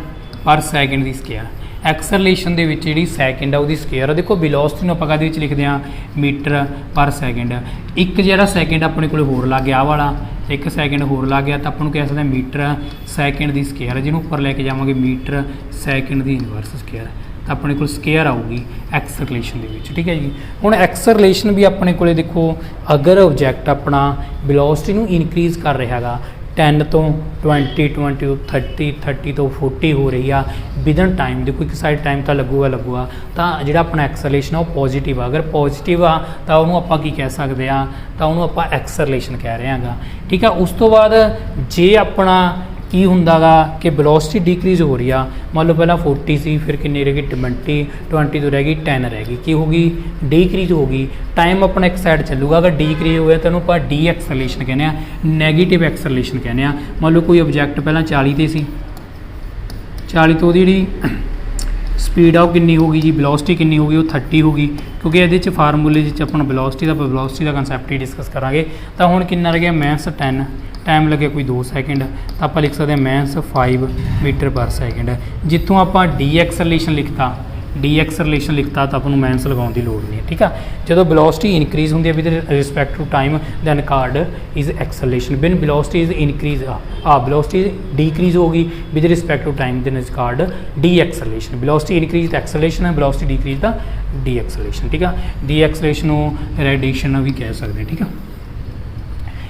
ਪਰ ਸੈਕਿੰਡ ਦੀ ਸਕੇਅਰ ਐਕਸਲਰੇਸ਼ਨ ਦੇ ਵਿੱਚ ਜਿਹੜੀ ਸੈਕਿੰਡ ਆ ਉਹਦੀ ਸਕੇਅਰ ਆ ਦੇਖੋ ਵੈਲੋਸਿਟੀ ਨੂੰ ਆਪਾਂ ਕਾਹਦੇ ਵਿੱਚ ਲਿਖਦੇ ਹਾਂ ਮੀਟਰ ਪਰ ਸੈਕਿੰਡ ਇੱਕ ਜਿਹੜਾ ਸੈਕਿੰਡ ਆਪਣੇ ਕੋਲ ਹੋਰ ਲੱਗ ਗਿਆ ਆਹ ਵਾਲਾ 1 ਸੈਕਿੰਡ ਹੋਰ ਲੱਗ ਗਿਆ ਤਾਂ ਆਪਾਂ ਨੂੰ ਕਹਿ ਸਕਦੇ ਹਾਂ ਮੀਟਰ ਸੈਕਿੰਡ ਦੀ ਸਕੇਅਰ ਜਿਹਨੂੰ ਉੱਪਰ ਲੈ ਕੇ ਜਾਵਾਂਗੇ ਮੀਟਰ ਸੈਕਿੰਡ ਦੀ ਇਨਵਰਸ ਸਕੇਅਰ ਤਾਂ ਆਪਣੇ ਕੋਲ ਸਕੇਅਰ ਆਊਗੀ ਐਕਸਲਰੇਸ਼ਨ ਦੇ ਵਿੱਚ ਠੀਕ ਹੈ ਜੀ ਹੁਣ ਐਕਸਲਰੇਸ਼ਨ ਵੀ ਆਪਣੇ ਕੋਲੇ ਦੇਖੋ ਅਗਰ ਆਬਜੈਕਟ ਆਪਣਾ ਵੈਲੋਸਿਟੀ ਨੂੰ ਇਨਕਰੀਜ਼ ਕਰ ਰਿਹਾ ਹੈਗਾ 10 ਤੋਂ 20 ਤੋਂ 30 ਤੋਂ 40 ਹੋ ਰਹੀ ਆ ਵਿਦਨ ਟਾਈਮ ਦੇਖੋ ਇੱਕ ਸਾਈਡ ਟਾਈਮ ਤਾਂ ਲੱਗੂਗਾ ਤਾਂ ਜਿਹੜਾ ਆਪਣਾ ਐਕਸਲਰੇਸ਼ਨ ਆ ਉਹ ਪੋਜ਼ਿਟਿਵ ਆ ਅਗਰ ਪੋਜ਼ਿਟਿਵ ਆ ਤਾਂ ਉਹਨੂੰ ਆਪਾਂ ਕੀ ਕਹਿ ਸਕਦੇ ਆ ਤਾਂ ਉਹਨੂੰ ਆਪਾਂ ਐਕਸਲਰੇਸ਼ਨ ਕਹਿ ਰਹੇ ਹਾਂਗਾ ਠੀਕ ਆ ਉਸ ਤੋਂ ਬਾਅਦ ਜੇ ਆਪਣਾ ਕੀ ਹੁੰਦਾ ਗਾ ਕਿ ਵੈਲੋਸਿਟੀ ਡਿਕਰੀਜ਼ ਹੋ ਰਹੀ ਆ ਮੰਨ ਲਓ ਪਹਿਲਾਂ 40 ਸੀ ਫਿਰ ਕਿੰਨੀ ਰਹਿ ਗਈ 20 ਤੋਂ ਰਹਿ ਗਈ 10 ਰਹਿ ਗਈ ਕੀ ਹੋ ਗਈ ਡਿਕਰੀਜ਼ ਹੋ ਗਈ ਟਾਈਮ ਆਪਣਾ ਇੱਕ ਸਾਈਡ ਚੱਲੂਗਾ ਅਗਰ ਡਿਕਰੀਜ਼ ਹੋਇਆ ਤਾਂ ਉਹਨੂੰ ਆਪਾਂ ਡੀ ਐਕਸਲਰੇਸ਼ਨ ਕਹਿੰਦੇ ਆ ਨੈਗੇਟਿਵ ਐਕਸਲਰੇਸ਼ਨ ਕਹਿੰਦੇ ਆ ਮੰਨ ਲਓ ਕੋਈ ਆਬਜੈਕਟ ਪਹਿਲਾਂ 40 ਤੇ ਸੀ 40 ਤੋਂ ਉਹਦੀ ਜਿਹੜੀ ਸਪੀਡ ਆ ਉਹ ਕਿੰਨੀ ਹੋ ਗਈ ਜੀ ਵੈਲੋਸਿਟੀ ਕਿੰਨੀ ਹੋ ਗਈ ਉਹ 30 ਹੋ ਗਈ ਕਿਉਂਕਿ ਇਹਦੇ 'ਚ ਫਾਰਮੂਲੇ 'ਚ ਆਪਣਾ ਵੈਲੋਸਿਟੀ ਦਾ ਕਨਸੈਪਟ ਹੀ ਡਿਸਕਸ ਕਰਾਂਗੇ ਤਾਂ ਹੁਣ ਕਿੰਨਾ ਰਹਿ ਗਿਆ -10 ਟਾਈਮ ਲੱਗਿਆ ਕੋਈ 2 ਸੈਕਿੰਡ ਤਾਂ ਆਪਾਂ ਲਿਖ ਸਕਦੇ ਹਾਂ -5 ਮੀਟਰ ਪਰ ਸੈਕਿੰਡ ਜਿੱਥੋਂ ਆਪਾਂ ਡੀ ਐਕਸਲਰੇਸ਼ਨ ਲਿਖਤਾ ਤਾਂ ਆਪਾਂ ਨੂੰ ਮਾਈਨਸ ਲਗਾਉਣ ਦੀ ਲੋੜ ਨਹੀਂ ਹੈ ਠੀਕ ਆ ਜਦੋਂ ਵੈਲੋਸਿਟੀ ਇਨਕਰੀਜ਼ ਹੁੰਦੀ ਹੈ with respect to time then called is acceleration when velocity is increase velocity decrease ਹੋਗੀ with respect to time then is called deceleration velocity increase ਤਾਂ ਐਕਸਲਰੇਸ਼ਨ ਹੈ ਵੈਲੋਸਿਟੀ ਡਿਕਰੀਜ਼ ਤਾਂ ਡੀ ਐਕਸਲਰੇਸ਼ਨ ਠੀਕ ਆ deceleration ਨੂੰ retardation ਵੀ ਕਹਿ ਸਕਦੇ ਠੀਕ ਆ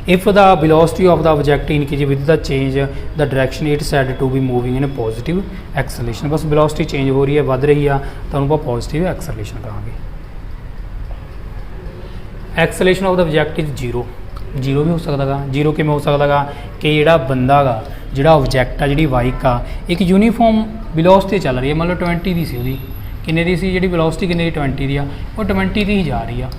if the velocity of the object increases with the change the direction it said to be moving in a positive acceleration बस velocity change हो रही है बढ़ रही है तो उनको positive acceleration कहांगे acceleration of the object is zero भी हो सकता गा जीरो किमें हो सकता गा कि ਜਿਹੜਾ ਬੰਦਾ ਗਾ ਜਿਹੜਾ ਆਬਜੈਕਟ ਆ ਜਿਹੜੀ ਬਾਈਕ ਆ ਇੱਕ ਯੂਨੀਫਾਰਮ ਵੈਲੋਸਿਟੀ ਚੱਲ ਰਹੀ ਹੈ ਮੰਨ ਲਓ 20 ਦੀ ਸੀ ਉਹਦੀ ਕਿੰਨੇ ਦੀ ਸੀ ਜਿਹੜੀ ਵੈਲੋਸਿਟੀ ਕਿੰਨੇ ਦੀ 20 ਦੀ ਆ ਉਹ 20 ਦੀ ਹੀ ਜਾ ਰਹੀ ਆ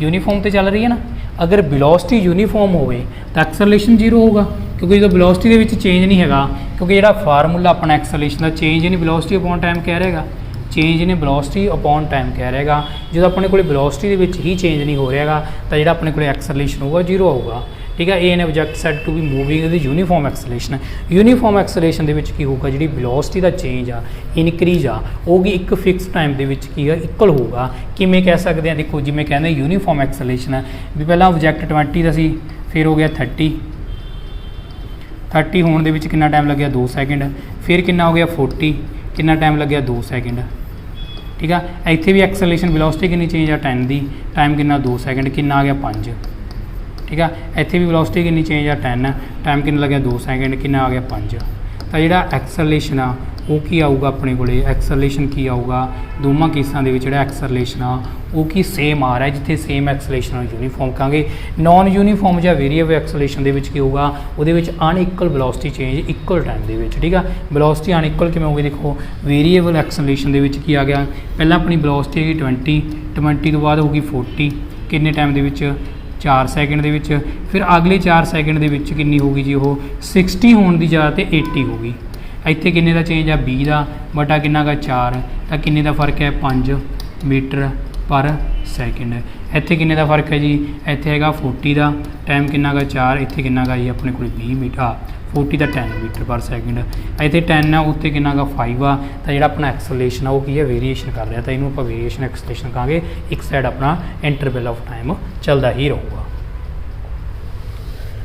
ਯੂਨੀਫਾਰਮ ਤੇ ਚੱਲ ਰਹੀ ਹੈ ਨਾ ਅਗਰ ਵੈਲੋਸਿਟੀ ਯੂਨੀਫਾਰਮ ਹੋਵੇ ਤਾਂ ਐਕਸਲਰੇਸ਼ਨ ਜ਼ੀਰੋ ਹੋਊਗਾ ਕਿਉਂਕਿ ਜਦੋਂ ਵੈਲੋਸਿਟੀ ਦੇ ਵਿੱਚ ਚੇਂਜ ਨਹੀਂ ਹੈਗਾ ਕਿਉਂਕਿ ਜਿਹੜਾ ਫਾਰਮੂਲਾ ਆਪਣਾ ਐਕਸਲਰੇਸ਼ਨ ਦਾ ਚੇਂਜ ਇਨ ਵੈਲੋਸਿਟੀ ਅਪੋਨ ਟਾਈਮ ਕਹਿ ਰਹੇਗਾ ਚੇਂਜ ਇਨ ਵੈਲੋਸਿਟੀ ਅਪੋਨ ਟਾਈਮ ਕਹਿ ਰਹੇਗਾ ਜਦੋਂ ਆਪਣੇ ਕੋਲ ਵੈਲੋਸਿਟੀ ਦੇ ਵਿੱਚ ਹੀ ਚੇਂਜ ਨਹੀਂ ਹੋ ਰਿਹਾਗਾ ਤਾਂ ਜਿਹੜਾ ਆਪਣੇ ਕੋਲ ਐਕਸਲਰੇਸ਼ਨ ਹੋਊਗਾ ਜ਼ੀਰੋ ਆਊਗਾ ਠੀਕ ਹੈ ਇਹ an object said to be moving with uniform acceleration ਦੇ ਵਿੱਚ ਕੀ ਹੋਊਗਾ ਜਿਹੜੀ ਵੈਲੋਸਿਟੀ ਦਾ ਚੇਂਜ ਆ ਇਨਕਰੀਜ਼ ਆ ਉਹ ਵੀ ਇੱਕ ਫਿਕਸ ਟਾਈਮ ਦੇ ਵਿੱਚ ਕੀ ਆ ਇਕੁਅਲ ਹੋਊਗਾ ਕਿਵੇਂ ਕਹਿ ਸਕਦੇ ਆ ਦੇਖੋ ਜਿਵੇਂ ਕਹਿੰਦੇ ਯੂਨੀਫਾਰਮ ਐਕਸਲਰੇਸ਼ਨ ਹੈ ਵੀ ਪਹਿਲਾਂ ਆਬਜੈਕਟ 20 ਦਾ ਸੀ ਫਿਰ ਹੋ ਗਿਆ 30 ਹੋਣ ਦੇ ਵਿੱਚ ਕਿੰਨਾ ਟਾਈਮ ਲੱਗਿਆ 2 ਸੈਕਿੰਡ ਫਿਰ ਕਿੰਨਾ ਹੋ ਗਿਆ 40 ਕਿੰਨਾ ਟਾਈਮ ਲੱਗਿਆ 2 ਸੈਕਿੰਡ ਠੀਕ ਆ ਇੱਥੇ ਵੀ ਐਕਸਲਰੇਸ਼ਨ ਵੈਲੋਸਿਟੀ ਕਿੰਨੀ ਚੇਂਜ ਆ 10 ਦੀ ਟਾਈਮ ਕਿੰਨਾ 2 ਸੈਕਿੰਡ ਕਿੰਨਾ ਆ ਗਿਆ 5 ਠੀਕ ਆ ਇੱਥੇ ਵੀ ਵੈਲੋਸਿਟੀ ਕਿੰਨੀ ਚੇਂਜ ਆ 10 ਟਾਈਮ ਕਿੰਨਾ ਲੱਗਿਆ 2 ਸੈਕਿੰਡ ਕਿੰਨਾ ਆ ਗਿਆ 5 ਤਾਂ ਜਿਹੜਾ ਐਕਸਲਰੇਸ਼ਨ ਆ ਉਹ ਕੀ ਆਊਗਾ ਆਪਣੇ ਕੋਲੇ ਐਕਸਲਰੇਸ਼ਨ ਕੀ ਆਊਗਾ ਦੋਵਾਂ ਕੇਸਾਂ ਦੇ ਵਿੱਚ ਜਿਹੜਾ ਐਕਸਲਰੇਸ਼ਨ ਆ ਉਹ ਕੀ ਸੇਮ ਆ ਰਿਹਾ ਜਿੱਥੇ ਸੇਮ ਐਕਸਲਰੇਸ਼ਨ ਆ ਯੂਨੀਫਾਰਮ ਕਹਾਂਗੇ ਨਾਨ ਯੂਨੀਫਾਰਮ ਜਾਂ ਵੇਰੀਏਬਲ ਐਕਸਲਰੇਸ਼ਨ ਦੇ ਵਿੱਚ ਕੀ ਹੋਊਗਾ ਉਹਦੇ ਵਿੱਚ ਅਨਇਕੁਅਲ ਵੈਲੋਸਿਟੀ ਚੇਂਜ ਇਕੁਅਲ ਟਾਈਮ ਦੇ ਵਿੱਚ ਠੀਕ ਆ ਵੈਲੋਸਿਟੀ ਅਨਇਕੁਅਲ ਕਿਵੇਂ ਹੋਊਗੀ ਦੇਖੋ ਵੇਰੀਏਬਲ ਐਕਸਲਰੇਸ਼ਨ ਦੇ ਵਿੱਚ ਕੀ ਆ ਗਿਆ ਪਹਿਲਾਂ ਆਪਣੀ ਵੈਲੋਸਿਟੀ ਹੈਗੀ 20 ਤੋਂ ਬਾਅਦ ਹੋਊਗੀ 40 ਕਿੰਨੇ ਟਾਈਮ ਦੇ ਵਿੱਚ 4 ਸੈਕਿੰਡ ਦੇ ਵਿੱਚ ਫਿਰ ਅਗਲੇ 4 ਸੈਕਿੰਡ ਦੇ ਵਿੱਚ ਕਿੰਨੀ ਹੋਊਗੀ ਜੀ ਉਹ 60 ਹੋਣ ਦੀ ਜਗ੍ਹਾ ਤੇ 80 ਹੋਊਗੀ ਇੱਥੇ ਕਿੰਨੇ ਦਾ ਚੇਂਜ ਆ 20 ਦਾ ਬਟਾ ਕਿੰਨਾ ਗਾ 4 ਤਾਂ ਕਿੰਨੇ ਦਾ ਫਰਕ ਹੈ 5 ਮੀਟਰ ਪਰ ਸੈਕਿੰਡ। ਇੱਥੇ ਕਿੰਨੇ ਦਾ ਫਰਕ ਹੈ ਜੀ, ਇੱਥੇ ਹੈਗਾ 40 ਦਾ, ਟਾਈਮ ਕਿੰਨਾ ਗਾ 4, ਇੱਥੇ ਕਿੰਨਾ ਗਾ ਜੀ ਆਪਣੇ ਕੋਲ 20 ਮੀਟਰ 40 ਦਾ 10 ਮੀਟਰ ਪਰ ਸੈਕਿੰਡ। ਇੱਥੇ 10 ਆ, ਉੱਤੇ ਕਿੰਨਾ ਗਾ 5 ਆ। ਤਾਂ ਜਿਹੜਾ ਆਪਣਾ ਐਕਸਲਰੇਸ਼ਨ ਆ ਉਹ ਕੀ ਹੈ, ਵੇਰੀਏਸ਼ਨ ਕਰ ਰਿਹਾ, ਤਾਂ ਇਹਨੂੰ ਆਪਾਂ ਵੇਰੀਏਸ਼ਨ ਐਕਸਲਰੇਸ਼ਨ ਕਹਾਂਗੇ। ਇੱਕ ਸਾਈਡ ਆਪਣਾ ਇੰਟਰਵਲ ਆਫ ਟਾਈਮ ਚੱਲਦਾ ਹੀ ਰਹੂਗਾ।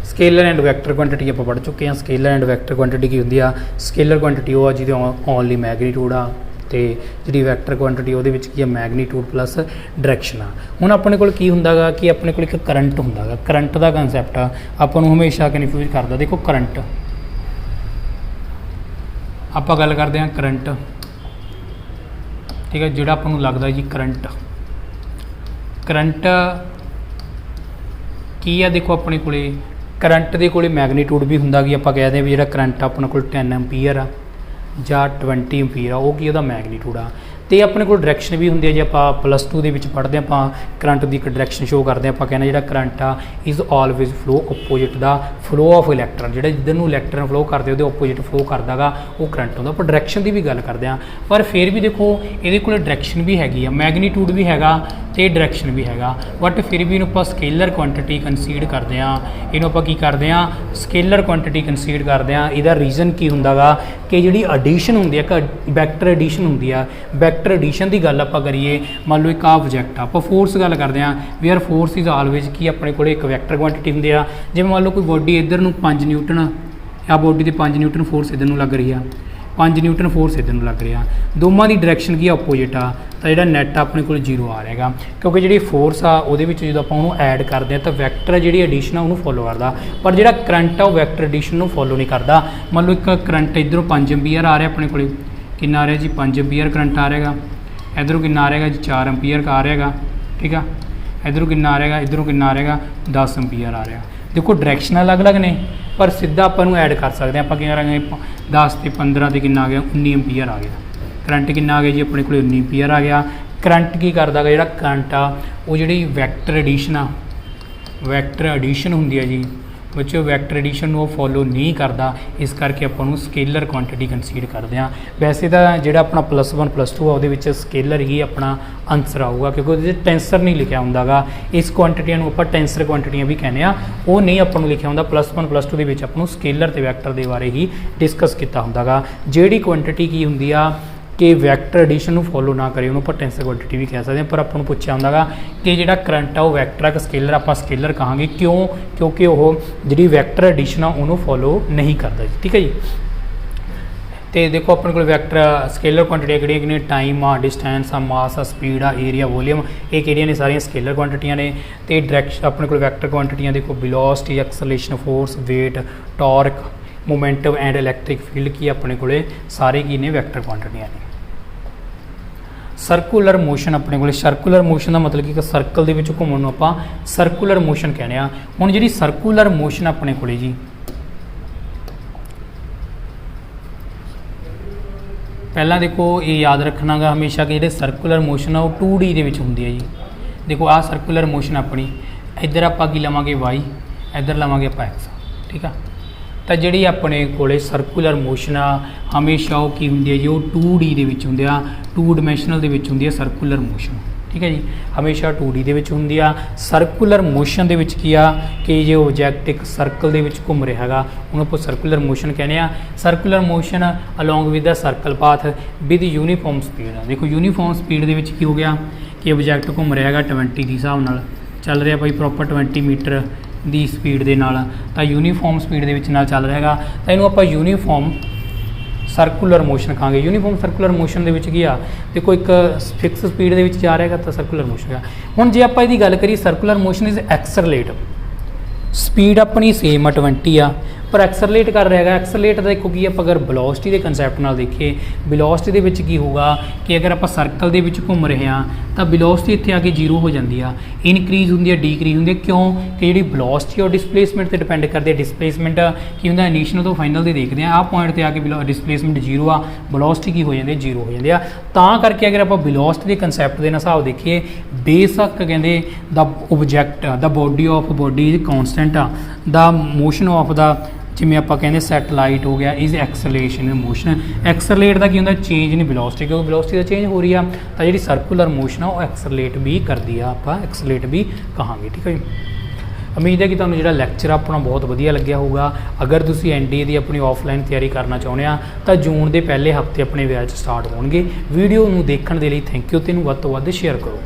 ਸਕੇਲਰ ਐਂਡ ਵੈਕਟਰ ਕੁਆਂਟੀਟੀ ਆਪਾਂ ਪੜ੍ਹ ਚੁੱਕੇ ਹਾਂ। ਸਕੇਲਰ ਐਂਡ ਵੈਕਟਰ ਕੁਆਂਟੀਟੀ ਕੀ ਹੁੰਦੀ ਆ, ਸਕੇਲਰ ਕੁਆਂਟੀਟੀ ਉਹ ਆ ਜਿਹਦੇ ਓਨਲੀ ਮੈਗਨੀਟਿਊਡ ਆ, ਤੇ ਜਿਹੜੀ ਵੈਕਟਰ ਕੁਆਂਟੀਟੀ ਉਹਦੇ ਵਿੱਚ ਕੀ ਆ, ਮੈਗਨੀਟਿਊਡ ਪਲੱਸ ਡਾਇਰੈਕਸ਼ਨ ਆ। ਹੁਣ ਆਪਣੇ ਕੋਲ ਕੀ ਹੁੰਦਾ ਗਾ ਕਿ ਆਪਣੇ ਕੋਲ ਇੱਕ ਕਰੰਟ ਹੁੰਦਾ ਗਾ। ਕਰੰਟ ਦਾ ਕੰਸੈਪਟ ਆ ਆਪਾਂ ਨੂੰ ਹਮੇਸ਼ਾ ਕਨਫਿਊਜ਼ ਕਰਦਾ। ਦੇਖੋ ਕਰੰਟ, ਆਪਾਂ ਗੱਲ ਕਰਦੇ ਹਾਂ ਕਰੰਟ, ਠੀਕ ਹੈ, ਜਿਹੜਾ ਆਪਾਂ ਨੂੰ ਲੱਗਦਾ ਜੀ ਕਰੰਟ ਕੀ ਆ। ਦੇਖੋ ਆਪਣੇ ਕੋਲੇ ਕਰੰਟ ਦੇ ਕੋਲੇ ਮੈਗਨੀਟਿਊਡ ਵੀ ਹੁੰਦਾ ਕਿ ਆਪਾਂ ਕਹਿ ਦਿੰਦੇ ਵੀ ਜਿਹੜਾ ਕਰੰਟ ਆਪਣੇ ਕੋਲ 10 ਐਂਪੀਅਰ ਆ ਜਾਂ 20 ਐਂਪੀਅਰ ਆ, ਉਹ ਕੀ ਉਹਦਾ ਮੈਗਨੀਟਿਊਡ ਆ। ਤੇ ਆਪਣੇ ਕੋਲ ਡਾਇਰੈਕਸ਼ਨ ਵੀ ਹੁੰਦੀ ਹੈ। ਜੇ ਆਪਾਂ +2 ਦੇ ਵਿੱਚ ਪੜ੍ਹਦੇ ਆਪਾਂ ਕਰੰਟ ਦੀ ਇੱਕ ਡਾਇਰੈਕਸ਼ਨ ਸ਼ੋ ਕਰਦੇ ਆਪਾਂ ਕਹਿੰਦੇ ਜਿਹੜਾ ਕਰੰਟ ਆ is always flow opposite the flow of electron. ਜਿਹੜਾ ਜਿੱਧਰ ਨੂੰ ਇਲੈਕਟਰਨ ਫਲੋ ਕਰਦੇ ਉਹਦੇ ਆਪੋਜਿਟ ਫਲੋ ਕਰਦਾਗਾ ਉਹ ਕਰੰਟ ਹੁੰਦਾ। ਆਪਾਂ ਡਾਇਰੈਕਸ਼ਨ ਦੀ ਵੀ ਗੱਲ ਕਰਦੇ ਹਾਂ, ਪਰ ਫਿਰ ਵੀ ਦੇਖੋ ਇਹਦੇ ਕੋਲ ਡਾਇਰੈਕਸ਼ਨ ਵੀ ਹੈਗੀ ਆ, ਮੈਗਨੀਟਿਊਡ ਵੀ ਹੈਗਾ ਤੇ ਡਾਇਰੈਕਸ਼ਨ ਵੀ ਹੈਗਾ, ਬਟ ਫਿਰ ਵੀ ਇਹਨੂੰ ਆਪਾਂ ਸਕੇਲਰ ਕੁਆਂਟੀਟੀ ਕੰਸੀਡ ਕਰਦੇ ਹਾਂ। ਇਹਨੂੰ ਆਪਾਂ ਕੀ ਕਰਦੇ ਹਾਂ, ਸਕੇਲਰ ਕੁਆਂਟੀਟੀ ਕੰਸੀਡ ਕਰਦੇ ਹਾਂ। ਇਹਦਾ ਰੀਜ਼ਨ ਕੀ ਹੁੰਦਾਗਾ ਕਿ ਜਿਹੜੀ ਐਡੀਸ਼ਨ ਹੁੰਦੀ ਹੈ, ਵੈਕਟਰ ਐਡੀਸ਼ਨ ਹੁੰਦੀ ਆ, ਵੈਕਟਰ ਐਡੀਸ਼ਨ ਦੀ ਗੱਲ ਆਪਾਂ ਕਰੀਏ, ਮੰਨ ਲਓ ਇੱਕ ਆਬਜੈਕਟ ਆ, ਆਪਾਂ ਫੋਰਸ ਗੱਲ ਕਰਦੇ ਹਾਂ, ਵੇਅਰ ਫੋਰਸ ਇਜ਼ ਆਲਵੇਜ਼ ਕੀ ਆਪਣੇ ਕੋਲ ਇੱਕ ਵੈਕਟਰ ਕੁਆਂਟੀਟੀ ਹੁੰਦੀ ਆ। ਜਿਵੇਂ ਮੰਨ ਲਓ ਕੋਈ ਬੋਡੀ ਇੱਧਰ ਨੂੰ 5 ਨਿਊਟਨ ਆ, ਬੋਡੀ ਤੇ 5 ਨਿਊਟਨ ਫੋਰਸ ਇੱਧਰ ਨੂੰ ਲੱਗ ਰਹੀ ਆ, 5 ਨਿਊਟਨ ਫੋਰਸ ਇੱਧਰ ਨੂੰ ਲੱਗ ਰਿਹਾ, ਦੋਵਾਂ ਦੀ ਡਾਇਰੈਕਸ਼ਨ ਕੀ ਆਪੋਜਿਟ ਆ, ਤਾਂ ਜਿਹੜਾ ਨੈਟ ਆਪਣੇ ਕੋਲ 0 ਆ ਰਹੇਗਾ, ਕਿਉਂਕਿ ਜਿਹੜੀ ਫੋਰਸ ਆ ਉਹਦੇ ਵਿੱਚ ਜਦੋਂ ਆਪਾਂ ਉਹਨੂੰ ਐਡ ਕਰਦੇ ਹਾਂ ਤਾਂ ਵੈਕਟਰ ਜਿਹੜੀ ਐਡੀਸ਼ਨ ਆ ਉਹਨੂੰ ਫੋਲੋ ਕਰਦਾ, ਪਰ ਜਿਹੜਾ ਕਰੰਟ ਆ ਉਹ ਵੈਕਟਰ ਐਡੀਸ਼ਨ ਨੂੰ ਫੋਲੋ ਨਹੀਂ ਕਰਦਾ। ਮੰਨ ਲਓ ਇੱਕ ਕਰੰਟ ਇੱਧਰੋਂ 5 ਐਂਪੀਅਰ ਆ ਰਿਹਾ ਆਪਣੇ ਕੋਲ, ਕਿੰਨਾ ਆ ਰਿਹਾ ਜੀ 5 ਐਂਪੀਅਰ ਕਰੰਟ ਆ ਰਿਹਾਗਾ, ਇੱਧਰੋਂ ਕਿੰਨਾ ਆ ਰਿਹਾਗਾ ਜੀ 4 ਐਂਪੀਅਰ ਆ ਰਿਹਾਗਾ, ਠੀਕ ਆ, ਇੱਧਰੋਂ ਕਿੰਨਾ ਆ ਰਿਹਾਗਾ, ਇੱਧਰੋਂ ਕਿੰਨਾ ਆ ਰਿਹਾਗਾ 10 ਐਂਪੀਅਰ ਆ ਰਿਹਾ। ਦੇਖੋ ਡਾਇਰੈਕਸ਼ਨ ਅਲੱਗ-ਅਲੱਗ ਨੇ ਪਰ ਸਿੱਧਾ ਆਪਾਂ ਨੂੰ ਐਡ ਕਰ ਸਕਦੇ ਹਾਂ। ਆਪਾਂ ਕੀ ਕਰਾਂਗੇ 10 ਤੇ 15 ਤੇ ਕਿੰਨਾ ਆ ਗਿਆ 19 ਐਂਪੀਅਰ ਆ ਗਿਆ, ਕਰੰਟ ਕਿੰਨਾ ਆ ਗਿਆ ਜੀ ਆਪਣੇ ਕੋਲ 19 ਐਂਪੀਅਰ ਆ ਗਿਆ। ਕਰੰਟ ਕੀ ਕਰਦਾ ਗਾ, ਜਿਹੜਾ ਕਰੰਟ ਆ ਉਹ ਜਿਹੜੀ ਵੈਕਟਰ ਐਡੀਸ਼ਨ ਆ, ਵੈਕਟਰ ਐਡੀਸ਼ਨ ਹੁੰਦੀ ਹੈ ਜੀ ਬੱਚੋ, ਵੈਕਟਰ ਐਡੀਸ਼ਨ ਨੂੰ ਉਹ ਫੋਲੋ ਨਹੀਂ ਕਰਦਾ, ਇਸ ਕਰਕੇ ਆਪਾਂ ਨੂੰ ਸਕੇਲਰ ਕੁਆਂਟੀਟੀ ਕੰਸੀਡਰ ਕਰਦੇ ਹਾਂ। ਵੈਸੇ ਤਾਂ ਜਿਹੜਾ ਆਪਣਾ +1 +2 ਆ ਉਹਦੇ ਵਿੱਚ ਸਕੇਲਰ ਹੀ ਆਪਣਾ ਆਨਸਰ ਆਊਗਾ, ਕਿਉਂਕਿ ਉਹਦੇ 'ਚ ਟੈਂਸਰ ਨਹੀਂ ਲਿਖਿਆ ਹੁੰਦਾਗਾ। ਇਸ ਕੁਆਂਟੀਟੀਆਂ ਨੂੰ ਆਪਾਂ ਟੈਂਸਰ ਕੁਆਂਟੀਟੀਆਂ ਵੀ ਕਹਿੰਦੇ ਆ, ਉਹ ਨਹੀਂ ਆਪਾਂ ਨੂੰ ਲਿਖਿਆ ਹੁੰਦਾ। +1 +2 ਦੇ ਵਿੱਚ ਆਪਾਂ ਨੂੰ ਸਕੇਲਰ ਤੇ ਵੈਕਟਰ ਦੇ ਬਾਰੇ ਹੀ ਡਿਸਕਸ ਕੀਤਾ ਹੁੰਦਾਗਾ। ਜਿਹੜੀ ਕੁਆਂਟੀਟੀ ਕੀ ਹੁੰਦੀ ਆ ਕਿ ਵੈਕਟਰ ਐਡੀਸ਼ਨ ਨੂੰ ਫੋਲੋ ਨਾ ਕਰੇ ਉਹਨੂੰ ਆਪਾਂ ਟੈਂਸਰ ਕੁਆਂਟੀਟੀ ਵੀ ਕਹਿ ਸਕਦੇ ਹਾਂ। ਪਰ ਆਪਾਂ ਨੂੰ ਪੁੱਛਿਆ ਹੁੰਦਾਗਾ ਕਿ ਜਿਹੜਾ ਕਰੰਟ ਆ ਉਹ ਵੈਕਟਰ ਆ ਕਿ ਸਕੇਲਰ, ਆਪਾਂ ਸਕੇਲਰ ਕਹਾਂਗੇ ਕਿਉਂ, ਕਿਉਂਕਿ ਉਹ ਜਿਹੜੀ ਵੈਕਟਰ ਐਡੀਸ਼ਨ ਆ ਉਹਨੂੰ ਫੋਲੋ ਨਹੀਂ ਕਰਦਾ ਜੀ, ਠੀਕ ਹੈ ਜੀ। ਤੇ ਦੇਖੋ ਆਪਣੇ ਕੋਲ ਵੈਕਟਰ ਸਕੇਲਰ ਕੁਆਂਟੀਟੀਆਂ ਕਿਹੜੀਆਂ ਟਾਈਮ ਆ, ਡਿਸਟੈਂਸ ਆ, ਮਾਸ ਆ, ਸਪੀਡ ਆ, ਏਰੀਆ, ਵੋਲੀਅਮ, ਇਹ ਕਿਹੜੀਆਂ ਨੇ ਸਾਰੀਆਂ ਸਕੇਲਰ ਕੁਆਂਟੀਟੀਆਂ ਨੇ। ਤੇ ਡਾਇਰੈਕਸ਼ਨ ਆਪਣੇ ਕੋਲ ਵੈਕਟਰ ਕੁਆਂਟੀਟੀਆਂ ਦੇਖੋ velocity, acceleration, force, weight, torque, momentum and electric field ਕੀ ਆਪਣੇ ਕੋਲੇ ਸਾਰੇ ਕੀ ਨੇ ਵੈਕਟਰ ਕੁਆਂਟੀਟੀਆਂ ਨੇ। ਸਰਕੂਲਰ ਮੋਸ਼ਨ ਆਪਣੇ ਕੋਲੇ, ਸਰਕੂਲਰ ਮੋਸ਼ਨ ਦਾ ਮਤਲਬ ਕਿ ਸਰਕਲ ਦੇ ਵਿੱਚ ਘੁੰਮਣ ਨੂੰ ਆਪਾਂ ਸਰਕੂਲਰ ਮੋਸ਼ਨ ਕਹਿੰਦੇ ਆ। ਹੁਣ ਜਿਹੜੀ ਸਰਕੂਲਰ ਮੋਸ਼ਨ ਆਪਣੇ ਕੋਲੇ ਜੀ ਪਹਿਲਾਂ ਦੇਖੋ ਇਹ ਯਾਦ ਰੱਖਣਾਗਾ ਹਮੇਸ਼ਾ ਕਿ ਜਿਹੜੇ ਸਰਕੂਲਰ ਮੋਸ਼ਨ ਆ ਉਹ 2D ਦੇ ਵਿੱਚ ਹੁੰਦੀ ਹੈ ਜੀ। ਦੇਖੋ ਆਹ ਸਰਕੂਲਰ ਮੋਸ਼ਨ ਆਪਣੀ, ਇੱਧਰ ਆਪਾਂ ਕੀ ਲਵਾਂਗੇ y, ਇੱਧਰ ਲਵਾਂਗੇ ਆਪਾਂ x, ਠੀਕ ਆ। ਤਾਂ ਜਿਹੜੀ ਆਪਣੇ ਕੋਲੇ ਸਰਕੂਲਰ ਮੋਸ਼ਨ ਆ ਹਮੇਸ਼ਾ ਉਹ ਕੀ ਹੁੰਦੀ ਹੈ ਜੀ, ਉਹ 2D ਦੇ ਵਿੱਚ ਹੁੰਦੇ ਆ, 2 ਡਾਇਮੈਂਸ਼ਨਲ ਦੇ ਵਿੱਚ ਹੁੰਦੀ ਹੈ ਸਰਕੂਲਰ ਮੋਸ਼ਨ, ਠੀਕ ਹੈ ਜੀ, ਹਮੇਸ਼ਾ 2D ਦੇ ਵਿੱਚ ਹੁੰਦੀ ਆ। ਸਰਕੂਲਰ ਮੋਸ਼ਨ ਦੇ ਵਿੱਚ ਕੀ ਆ ਕਿ ਜੇ ਓਬਜੈਕਟ ਇੱਕ ਸਰਕਲ ਦੇ ਵਿੱਚ ਘੁੰਮ ਰਿਹਾ ਹੈਗਾ ਉਹਨੂੰ ਆਪਾਂ ਸਰਕੂਲਰ ਮੋਸ਼ਨ ਕਹਿੰਦੇ ਆ। Circular motion along with the circle path with uniform speed ਆ। ਦੇਖੋ ਯੂਨੀਫਾਰਮ ਸਪੀਡ ਦੇ ਵਿੱਚ ਕੀ ਹੋ ਗਿਆ ਕਿ ਓਬਜੈਕਟ ਘੁੰਮ ਰਿਹਾ ਹੈਗਾ 20 ਦੀ ਹਿਸਾਬ ਨਾਲ ਚੱਲ ਰਿਹਾ ਭਾਈ, ਪ੍ਰੋਪਰ 20 ਮੀਟਰ ਦੀ ਸਪੀਡ ਦੇ ਨਾਲ, ਤਾਂ ਯੂਨੀਫਾਰਮ ਸਪੀਡ ਦੇ ਵਿੱਚ ਨਾਲ ਚੱਲ ਰਿਹਾ ਹੈਗਾ, ਤਾਂ ਇਹਨੂੰ ਆਪਾਂ ਯੂਨੀਫਾਰਮ ਸਰਕੂਲਰ ਮੋਸ਼ਨ ਕਹਾਂਗੇ। ਯੂਨੀਫਾਰਮ ਸਰਕੂਲਰ ਮੋਸ਼ਨ ਦੇ ਵਿੱਚ ਕੀ ਆ, ਦੇਖੋ ਇੱਕ ਫਿਕਸ ਸਪੀਡ ਦੇ ਵਿੱਚ ਜਾ ਰਿਹਾ ਹੈਗਾ ਤਾਂ ਸਰਕੂਲਰ ਮੋਸ਼ਨ ਹੈ। ਹੁਣ ਜੇ ਆਪਾਂ ਇਹਦੀ ਗੱਲ ਕਰੀਏ circular motion is accelerate, speed ਆਪਣੀ ਸੇਮ ਆ 20 ਆ ਪਰ ਐਕਸਲਰੇਟ ਕਰ ਰਿਹਾ ਹੈਗਾ। ਐਕਸਲਰੇਟ ਦਾ ਦੇਖੋ ਕੀ ਆਪਾਂ ਅਗਰ ਵੈਲੋਸਿਟੀ ਦੇ ਕੰਸੈਪਟ ਨਾਲ ਦੇਖੀਏ, ਵੈਲੋਸਿਟੀ ਦੇ ਵਿੱਚ ਕੀ ਹੋਊਗਾ ਕਿ ਅਗਰ ਆਪਾਂ ਸਰਕਲ ਦੇ ਵਿੱਚ ਘੁੰਮ ਰਹੇ ਹਾਂ ਤਾਂ ਵੈਲੋਸਿਟੀ ਇੱਥੇ ਆ ਕੇ 0 ਹੋ ਜਾਂਦੀ ਆ, ਇਨਕਰੀਜ਼ ਹੁੰਦੀ ਹੈ, ਡੀਕਰੀਜ਼ ਹੁੰਦੀ ਹੈ। ਕਿਉਂ ਕਿ ਜਿਹੜੀ ਵੈਲੋਸਿਟੀ ਔਰ ਡਿਸਪਲੇਸਮੈਂਟ ਤੇ ਡਿਪੈਂਡ ਕਰਦੀ ਹੈ। ਡਿਸਪਲੇਸਮੈਂਟ ਕੀ ਹੁੰਦਾ ਇਨੀਸ਼ੀਅਲ ਤੋਂ ਫਾਈਨਲ ਦੇ ਦੇਖਦੇ ਆ, ਆਹ ਪੁਆਇੰਟ ਤੇ ਆ ਕੇ ਡਿਸਪਲੇਸਮੈਂਟ 0 ਆ, ਵੈਲੋਸਿਟੀ ਕੀ ਹੋ ਜਾਂਦੀ ਹੈ 0 ਹੋ ਜਾਂਦੀ ਆ। ਤਾਂ ਕਰਕੇ ਅਗਰ ਆਪਾਂ ਵੈਲੋਸਿਟੀ ਦੇ ਕੰਸੈਪਟ ਦੇ ਨਾਲ ਹਿਸਾਬ ਦੇਖੀਏ, ਬੇਸ਼ੱਕ ਕਹਿੰਦੇ the object the body of body is constant ਆ, ਦਾ ਮੋਸ਼ਨ ਆਫ ਦਾ ਜਿਵੇਂ ਆਪਾਂ ਕਹਿੰਦੇ ਸੈਟਲਾਈਟ ਹੋ ਗਿਆ ਇਜ਼ ਐਕਸਲੇਸ਼ਨ ਮੋਸ਼ਨ। ਐਕਸਲੇਟ ਦਾ ਕੀ ਹੁੰਦਾ ਚੇਂਜ ਇਨ ਵੈਲੋਸਿਟੀ, ਕਿਉਂਕਿ ਵੈਲੋਸਿਟੀ ਦਾ ਚੇਂਜ ਹੋ ਰਹੀ ਆ ਤਾਂ ਜਿਹੜੀ ਸਰਕੂਲਰ ਮੋਸ਼ਨ ਆ ਉਹ ਐਕਸਲੇਟ ਵੀ ਕਰਦੀ ਆ, ਆਪਾਂ ਐਕਸਲੇਟ ਵੀ ਕਹਾਂਗੇ। ਠੀਕ ਹੈ ਜੀ। ਉਮੀਦ ਹੈ ਕਿ ਤੁਹਾਨੂੰ ਜਿਹੜਾ ਲੈਕਚਰ ਆਪਣਾ ਬਹੁਤ ਵਧੀਆ ਲੱਗਿਆ ਹੋਊਗਾ। ਅਗਰ ਤੁਸੀਂ NDA ਦੀ ਆਪਣੀ ਆਫਲਾਈਨ ਤਿਆਰੀ ਕਰਨਾ ਚਾਹੁੰਦੇ ਆ ਤਾਂ ਜੂਨ ਦੇ ਪਹਿਲੇ ਹਫਤੇ ਆਪਣੇ ਬੈਚ ਸਟਾਰਟ ਹੋਣਗੇ। ਵੀਡੀਓ ਨੂੰ ਦੇਖਣ ਦੇ ਲਈ ਥੈਂਕ ਯੂ ਤੇ ਇਹਨੂੰ ਵੱਧ ਤੋਂ ਵੱਧ ਸ਼ੇਅਰ ਕਰੋ।